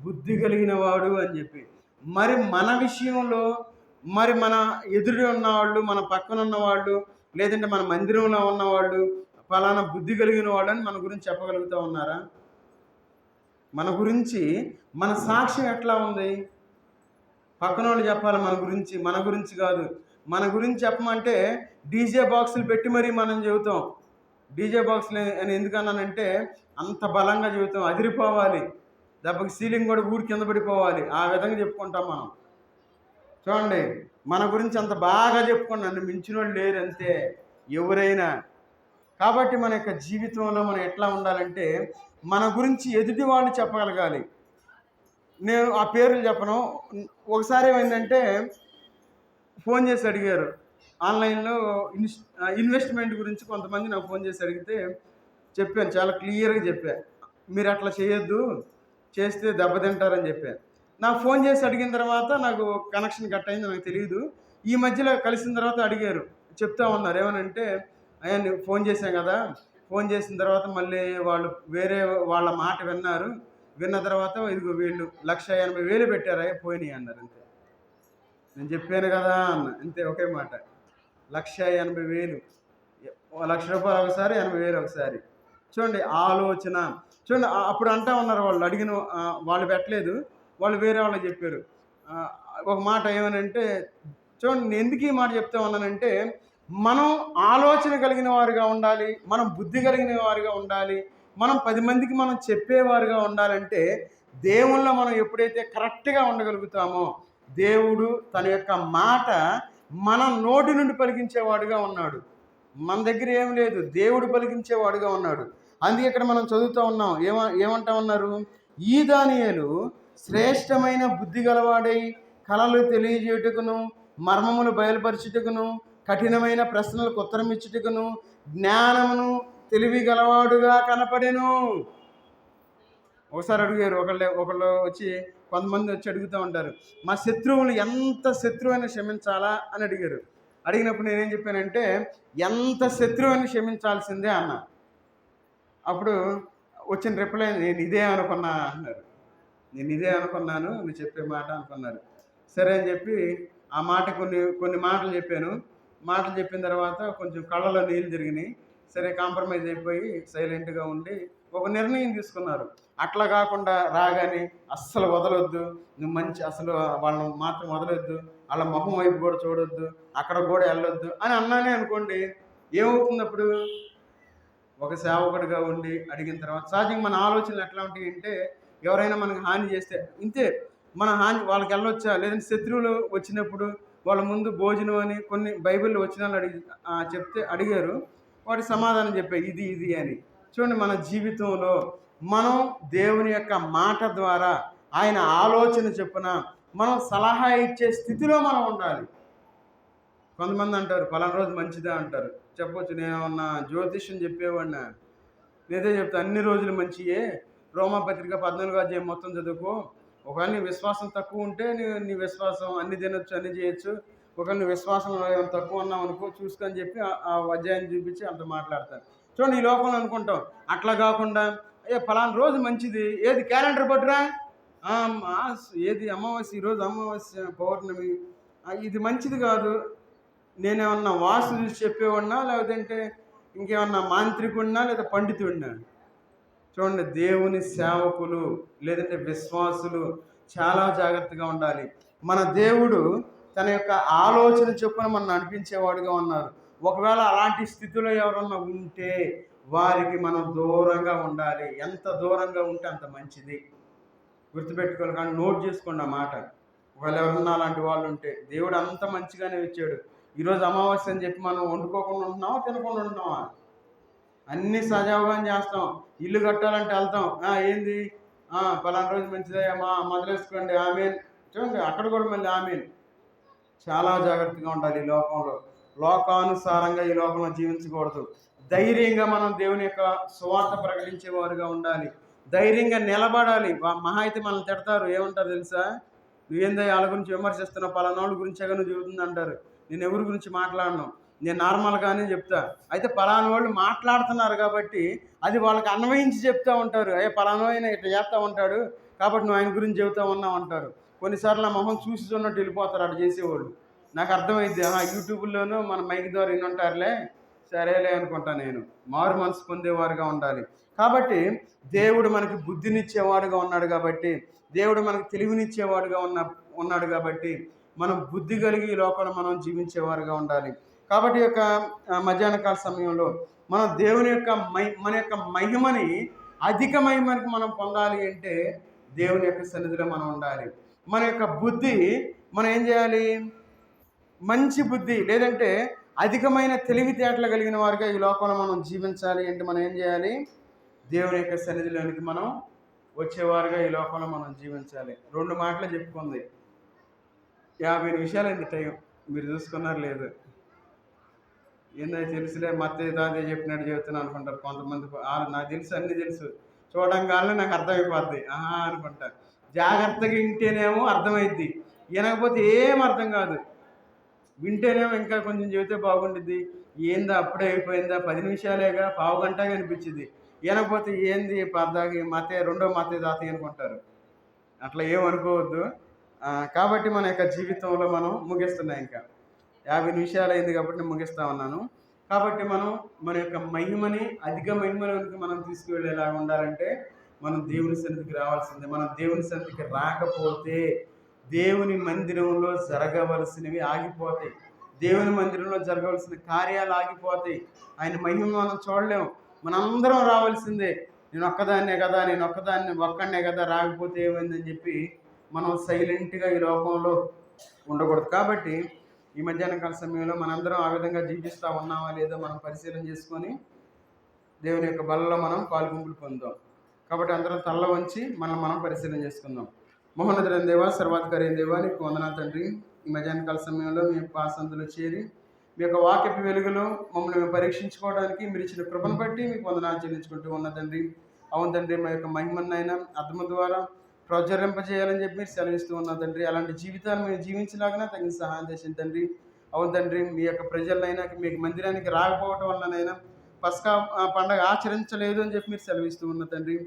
బుద్ధి కలిగిన వాడు అని చెప్పి. మరి మన విషయంలో, మరి మన ఎదురు ఉన్నవాళ్ళు, మన పక్కన ఉన్నవాళ్ళు, లేదంటే మన మందిరంలో ఉన్నవాళ్ళు ఫలానా బుద్ధి కలిగిన వాడు అని మన గురించి చెప్పగలుగుతూ ఉన్నారా? మన గురించి మన సాక్ష్యం ఎట్లా ఉంది? పక్కన వాళ్ళు చెప్పాలి మన గురించి కాదు. మన గురించి చెప్పమంటే డీజే బాక్సులు పెట్టి మరీ మనం చెబుతాం. డీజే బాక్స్లు అని ఎందుకన్నానంటే అంత బలంగా జీవితం అదిరిపోవాలి, దెబ్బకి సీలింగ్ కూడా ఊరి కింద పడిపోవాలి, ఆ విధంగా చెప్పుకుంటాం మనం. చూడండి, మన గురించి అంత బాగా చెప్పుకోండి, నన్ను మించిన వాళ్ళు లేరు అంతే ఎవరైనా. కాబట్టి మన యొక్క జీవితంలో మనం ఎట్లా ఉండాలంటే మన గురించి ఎదుటి వాళ్ళు చెప్పగలగాలి. నేను ఆ పేర్లు చెప్పను. ఒకసారి ఏమైందంటే ఫోన్ చేసి అడిగారు ఆన్లైన్లో ఇన్వెస్ట్మెంట్ గురించి కొంతమంది నాకు ఫోన్ చేసి అడిగితే చెప్పాను, చాలా క్లియర్గా చెప్పాను, మీరు అట్లా చేయొద్దు, చేస్తే దెబ్బతింటారని చెప్పాను. నాకు ఫోన్ చేసి అడిగిన తర్వాత నాకు కనెక్షన్ కట్ అయింది, నాకు తెలియదు. ఈ మధ్యలో కలిసిన తర్వాత అడిగారు, చెప్తా ఉన్నారు ఏమనంటే, అయ్యా నువ్వు ఫోన్ చేశాం కదా, ఫోన్ చేసిన తర్వాత మళ్ళీ వాళ్ళు వేరే వాళ్ళ మాట విన్నారు, విన్న తర్వాత ఇదిగో వీళ్ళు 1,80,000 పెట్టారా పోయినాయి అన్నారు. అంతే, నేను చెప్పాను కదా అన్న, అంతే ఒకే మాట. 1,80,000, ₹1,00,000 ఒకసారి, 80,000 ఒకసారి. చూడండి ఆలోచన. చూడండి అప్పుడు అంటా ఉన్నారు వాళ్ళు అడిగిన, వాళ్ళు పెట్టలేదు, వాళ్ళు వేరే వాళ్ళకి చెప్పారు. ఒక మాట ఏమనంటే, చూడండి నేను ఎందుకు ఈ మాట చెప్తా ఉన్నానంటే, మనం ఆలోచన కలిగిన వారుగా ఉండాలి, మనం బుద్ధి కలిగిన వారుగా ఉండాలి, మనం 10 మందికి మనం చెప్పేవారుగా ఉండాలంటే దేవుళ్ళో మనం ఎప్పుడైతే కరెక్ట్గా ఉండగలుగుతామో, దేవుడు తన యొక్క మాట మన నోటి నుండి పలికించేవాడుగా ఉన్నాడు. మన దగ్గర ఏం లేదు, దేవుడు పలికించేవాడుగా ఉన్నాడు. అందుకే ఇక్కడ మనం చదువుతూ ఉన్నాం, ఏమంటా ఉన్నారు, ఈ దానియేలు శ్రేష్టమైన బుద్ధి గలవాడై కలలు తెలియజేయుటకును, మర్మములు బయలుపరచుటకును, కఠినమైన ప్రశ్నలకు ఉత్తరం ఇచ్చుటకును, జ్ఞానమును తెలివి గలవాడుగా కనపడెను. ఒకసారి అడిగారు, ఒకళ్ళు వచ్చి, కొంతమంది వచ్చి అడుగుతూ ఉంటారు, మా శత్రువులు ఎంత శత్రువైనా క్షమించాలా అని అడిగారు. అడిగినప్పుడు నేనేం చెప్పానంటే, ఎంత శత్రువైనా క్షమించాల్సిందే అన్న. అప్పుడు వచ్చిన రిప్లై, నేను ఇదే అనుకున్నా అన్నారు. నేను ఇదే అనుకున్నాను, నువ్వు చెప్పే మాట అనుకున్నారు. సరే అని చెప్పి ఆ మాట కొన్ని మాటలు చెప్పాను. మాటలు చెప్పిన తర్వాత కొంచెం కళ్ళలో నీళ్ళు తిరిగినాయి. సరే కాంప్రమైజ్ అయిపోయి సైలెంట్గా ఉండి ఒక నిర్ణయం తీసుకున్నారు. అట్లా కాకుండా రాగానే అస్సలు వదలొద్దు, నువ్వు మంచి అసలు వాళ్ళని మాత్రం వదలొద్దు, వాళ్ళ మొహం వైపు కూడా చూడొద్దు, అక్కడ కూడా వెళ్ళొద్దు అని అన్నానే అనుకోండి, ఏమవుతుంది అప్పుడు? ఒక సేవకుడిగా ఉండి అడిగిన తర్వాత సహజంగా మన ఆలోచనలు ఎట్లా ఉంటాయి అంటే, ఎవరైనా మనకు హాని చేస్తే ఇంతే, మన హాని వాళ్ళకి వెళ్ళొచ్చా, లేదంటే శత్రువులు వచ్చినప్పుడు వాళ్ళ ముందు భోజనం అని కొన్ని బైబిల్లో వచ్చినాలు చెప్తే అడిగారు, వాటి సమాధానం చెప్పే ఇది అని. చూడండి, మన జీవితంలో మనం దేవుని యొక్క మాట ద్వారా ఆయన ఆలోచన చొప్పున మనం సలహా ఇచ్చే స్థితిలో మనం ఉండాలి. కొంతమంది అంటారు పలానా రోజు మంచిదా అంటారు. చెప్పొచ్చు, నేనేమన్నా జ్యోతిష్యం చెప్పేవాడినా? నేనే చెప్తా, అన్ని రోజులు మంచియే, రోమాపత్రిక 14వ అధ్యాయం మొత్తం చదువుకో. ఒకవేళ నీ విశ్వాసం తక్కువ ఉంటే నీ విశ్వాసం అన్ని తినొచ్చు, అన్ని చేయొచ్చు. ఒకవేళ నీ విశ్వాసంలో ఏమైనా తక్కువ ఉన్నావు అనుకో, చూసుకొని చెప్పి ఆ అధ్యాయం చూపించి అంత మాట్లాడతాను. చూడండి, ఈ లోకంలో అనుకుంటాం. అట్లా కాకుండా ఫలానా రోజు మంచిది, ఏది క్యాలెండర్ పట్టురా, ఏది అమావాస్య, ఈరోజు అమావాస్య పౌర్ణమి, ఇది మంచిది కాదు. నేనేమన్నా వాస్తు చూసి చెప్పేవాడినా, లేదంటే ఇంకేమన్నా మాంత్రికుడినా, లేదా పండితుడినా? చూడండి, దేవుని సేవకులు లేదంటే విశ్వాసులు చాలా జాగ్రత్తగా ఉండాలి. మన దేవుడు తన యొక్క ఆలోచన చొప్పున మనం నడిపించేవాడుగా ఉన్నారు. ఒకవేళ అలాంటి స్థితిలో ఎవరన్నా ఉంటే వారికి మనం దూరంగా ఉండాలి. ఎంత దూరంగా ఉంటే అంత మంచిది. గుర్తుపెట్టుకోవాలి, కానీ నోట్ చేసుకోండి ఆ మాట. ఒకవేళ ఎవరన్నా అలాంటి వాళ్ళు ఉంటే, దేవుడు అంత మంచిగానే ఇచ్చాడు. ఈరోజు అమావాస్య అని చెప్పి మనం వండుకోకుండా ఉంటున్నావా, తినకుండా ఉంటున్నావా? అన్నీ సజావుగా చేస్తాం. ఇల్లు కట్టాలంటే వెళ్తాం, ఏంది పలానా రోజు మంచిదయ్యా మొదలేసుకోండి, ఆమెన్. చూడండి, అక్కడ కూడా మళ్ళీ ఆమెన్. చాలా జాగ్రత్తగా ఉండాలి. ఈ లోకంలో లోకానుసారంగా ఈ లోకంలో జీవించకూడదు. ధైర్యంగా మనం దేవుని యొక్క సువార్త ప్రకటించేవారుగా ఉండాలి. ధైర్యంగా నిలబడాలి. మహా అయితే మనల్ని తిడతారు, ఏమంటారు తెలుసా, నువ్వేందో వాళ్ళ గురించి విమర్శిస్తున్నావు, పలానా వాళ్ళ గురించే నువ్వు చెబుతుంది అంటారు. నేను ఎవరి గురించి మాట్లాడను, నేను నార్మల్గానే చెప్తా. అయితే పలానా వాళ్ళు మాట్లాడుతున్నారు కాబట్టి అది వాళ్ళకి అన్వయించి చెప్తూ ఉంటారు. పలానా ఆయన ఇట్లా చేస్తూ ఉంటాడు కాబట్టి నువ్వు ఆయన గురించి చెబుతూ ఉన్నావు అంటారు. కొన్నిసార్లు ఆ మొహం చూసి చూన్నట్టు వెళ్ళిపోతారు అటు చేసేవాళ్ళు. నాకు అర్థమైంది, యూట్యూబ్లోనూ మన మైక్ ద్వారా వినుంటారులే, సరేలే అనుకుంటా. నేను మారు మనసు పొందేవారుగా ఉండాలి. కాబట్టి దేవుడు మనకి బుద్ధినిచ్చేవాడుగా ఉన్నాడు కాబట్టి, దేవుడు మనకు తెలివినిచ్చేవాడుగా ఉన్నాడు కాబట్టి మనం బుద్ధి కలిగి ఈ లోకంలో మనం జీవించేవారుగా ఉండాలి. కాబట్టి ఈ యొక్క మధ్యాహ్న కాల సమయంలో మనం దేవుని యొక్క మన యొక్క మహిమని అధిక మహిమకి మనం పొందాలి అంటే దేవుని యొక్క సన్నిధిలో మనం ఉండాలి. మన యొక్క బుద్ధి మనం ఏం చేయాలి? మంచి బుద్ధి లేదంటే అధికమైన తెలివితేటలు కలిగిన వారిగా ఈ లోకంలో మనం జీవించాలి అంటే మనం ఏం చేయాలి? దేవుని యొక్క సన్నిధిలోనికి మనం వచ్చేవారుగా ఈ లోకంలో మనం జీవించాలి. 2 మాటలు చెప్పుకుంది. 50 నిమిషాలు అయింది టైం. మీరు చూసుకున్నారు లేదు? ఏందో తెలుసులే మత్తయి తాతయ్య చెప్పినట్టు చెబుతున్నా అనుకుంటారు కొంతమంది. నాకు తెలుసు, అన్నీ తెలుసు, చూడంగానే నాకు అర్థమైపోద్ది అనుకుంటా. జాగ్రత్తగా వింటేనేమో అర్థమైద్ది, వినకపోతే ఏం అర్థం కాదు. వింటేనేమో ఇంకా కొంచెం చెబితే బాగుండిద్ది. ఏందా అప్పుడే అయిపోయిందా, 10 నిమిషాలేగా, పావు గంటగా అనిపించింది. వినకపోతే ఏంది పద్దాకి రెండో మత్తయి తాతయ్య అనుకుంటారు. అట్లా ఏమనుకోవద్దు. కాబట్టి మన యొక్క జీవితంలో మనం ముగిస్తున్నాం. ఇంకా 50 నిమిషాలు అయింది కాబట్టి నేను ముగిస్తా ఉన్నాను. కాబట్టి మనం మన యొక్క మహిమని అధిక మహిమలోనికి మనం తీసుకువెళ్ళేలా ఉండాలంటే మనం దేవుని సన్నిధికి రావాల్సిందే. మనం దేవుని సన్నిధికి రాకపోతే దేవుని మందిరంలో జరగవలసినవి ఆగిపోతాయి. దేవుని మందిరంలో జరగవలసిన కార్యాలు ఆగిపోతాయి. ఆయన మహిమ మనం చూడలేము. మనందరం రావాల్సిందే. నేను ఒక్కడనే కదా రాకపోతే ఏమైందని చెప్పి మనం సైలెంట్గా ఈ లోకంలో ఉండకూడదు. కాబట్టి ఈ మధ్యాహ్న కాల సమయంలో మనందరం ఆ విధంగా జీవిస్తూ ఉన్నామా లేదో మనం పరిశీలన చేసుకొని దేవుని యొక్క బలలో మనం పాల్గొంపులు పొందాం. కాబట్టి అందరం తల్ల వంచి మనం పరిశీలన చేసుకుందాం. మహోన్నతుడైన దేవా, సర్వాధికారైన దేవా, నీకు వందనాలు తండ్రి. ఈ మధ్యాహ్న కాల సమయంలో మీ పాసందులో చేరి మీ యొక్క వాక్యపు వెలుగులో మమ్మల్ని మేము పరీక్షించుకోవడానికి మీరు ఇచ్చిన కృపను బట్టి మీకు వందనాలు చెల్లించుకుంటూ ఉన్న తండ్రి. అవును తండ్రి, మా యొక్క మహిమనైనా అర్థము ద్వారా ప్రచురింపజేయాలని చెప్పి మీరు సెలవిస్తూ ఉన్నా తండ్రి. అలాంటి జీవితాలు మేము జీవించలాగినా తగిన సహాయం చేసింది తండ్రి. అవును తండ్రి, మీ యొక్క ప్రజలనైనా మీకు మందిరానికి రాకపోవటం వల్లనైనా పస్కా పండగ ఆచరించలేదు అని చెప్పి మీరు సెలవిస్తూ ఉన్న తండ్రి.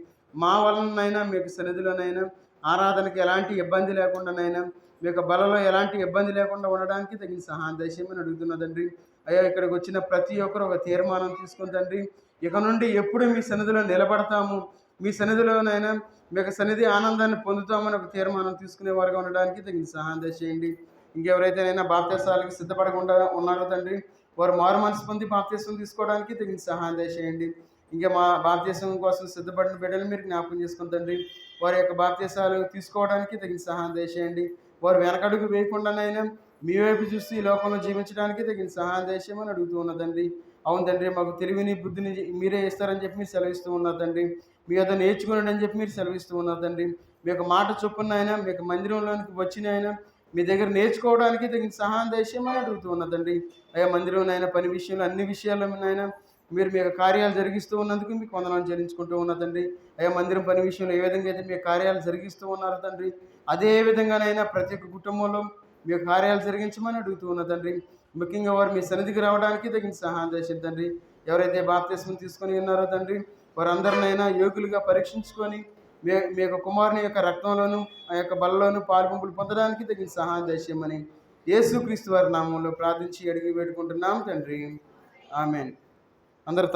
మా వలనైనా మీకు సన్నిధిలోనైనా ఆరాధనకి ఎలాంటి ఇబ్బంది లేకుండానైనా మీ యొక్క బలలో ఎలాంటి ఇబ్బంది లేకుండా ఉండడానికి తగిన సహాయం దయచేయమని అడుగుతున్నా తండ్రి. అయ్యా, ఇక్కడికి వచ్చిన ప్రతి ఒక్కరు ఒక తీర్మానం తీసుకుని తండ్రి, ఇక నుండి ఎప్పుడు మీ సన్నిధిలో నిలబడతాము, మీ సన్నిధిలోనైనా మీ యొక్క సన్నిధి ఆనందాన్ని పొందుతామని ఒక తీర్మానం తీసుకునేవారుగా ఉండడానికి తగిన సహాయం దయచేయండి. ఇంకెవరైతేనైనా బాప్తిసాలకి సిద్ధపడకుండా ఉన్నారో తండ్రి, వారు మారు మనసు పొంది బాప్తిసం తీసుకోవడానికి తగిన సహాయం దయచేయండి. ఇంకా మా బాప్తిసం కోసం సిద్ధపడిన బిడ్డలు మీరు జ్ఞాపకం చేసుకుని తండ్రి, వారి యొక్క బాప్తిసాలు తీసుకోవడానికి తగిన సహాయం దయచేయండి. వారు వెనకడుగు వేయకుండానైనా మీ వైపు చూస్తూ ఈ లోకంలో జీవించడానికి తగిన సహాయం దయచేయమని అడుగుతూ ఉన్నదండి. అవును తండ్రి, మాకు తెలివిని బుద్ధిని మీరే ఇస్తారని చెప్పి మీరు సెలవిస్తూ ఉన్నారు తండ్రి. మీ వద్ద నేర్చుకున్నాడు అని చెప్పి మీరు సెలవిస్తూ ఉన్నారు తండ్రి. మీ యొక్క మాట చొప్పున అయినా మీ యొక్క మందిరంలోనికి వచ్చినైనా మీ దగ్గర నేర్చుకోవడానికి తగిన సహాయం దయచేయమని అడుగుతూ ఉన్నదండి. అయ్యా, మందిరంలోనైనా పని విషయంలో అన్ని విషయాల్లోనైనా మీరు మీ యొక్క కార్యాలు జరిగిస్తూ ఉన్నందుకు మీకు వందనాలు చెల్లించుకుంటూ ఉన్న తండ్రి. అయ్యా, మందిరం పని విషయంలో ఏ విధంగా అయితే మీ కార్యాలు జరిగిస్తూ ఉన్నారు తండ్రి, అదే విధంగానైనా ప్రతి ఒక్క కుటుంబంలో మీ యొక్క కార్యాలు జరిగించమని అడుగుతూ ఉన్న తండ్రి. ముఖ్యంగా వారు మీ సన్నిధికి రావడానికి తగిన సహాయం చేసేది తండ్రి. ఎవరైతే బాప్తిస్మం తీసుకొని ఉన్నారో తండ్రి, వారందరినైనా యోగులుగా పరీక్షించుకొని మీ యొక్క కుమారుని యొక్క రక్తంలోను ఆ యొక్క బలలోను పాల్పంపులు పొందడానికి తగిన సహాయం దయచేయమని యేసుక్రీస్తు వారి నామంలో ప్రార్థించి అడిగి వేడుకుంటున్నాం తండ్రి. ఆమేన్. అందరూ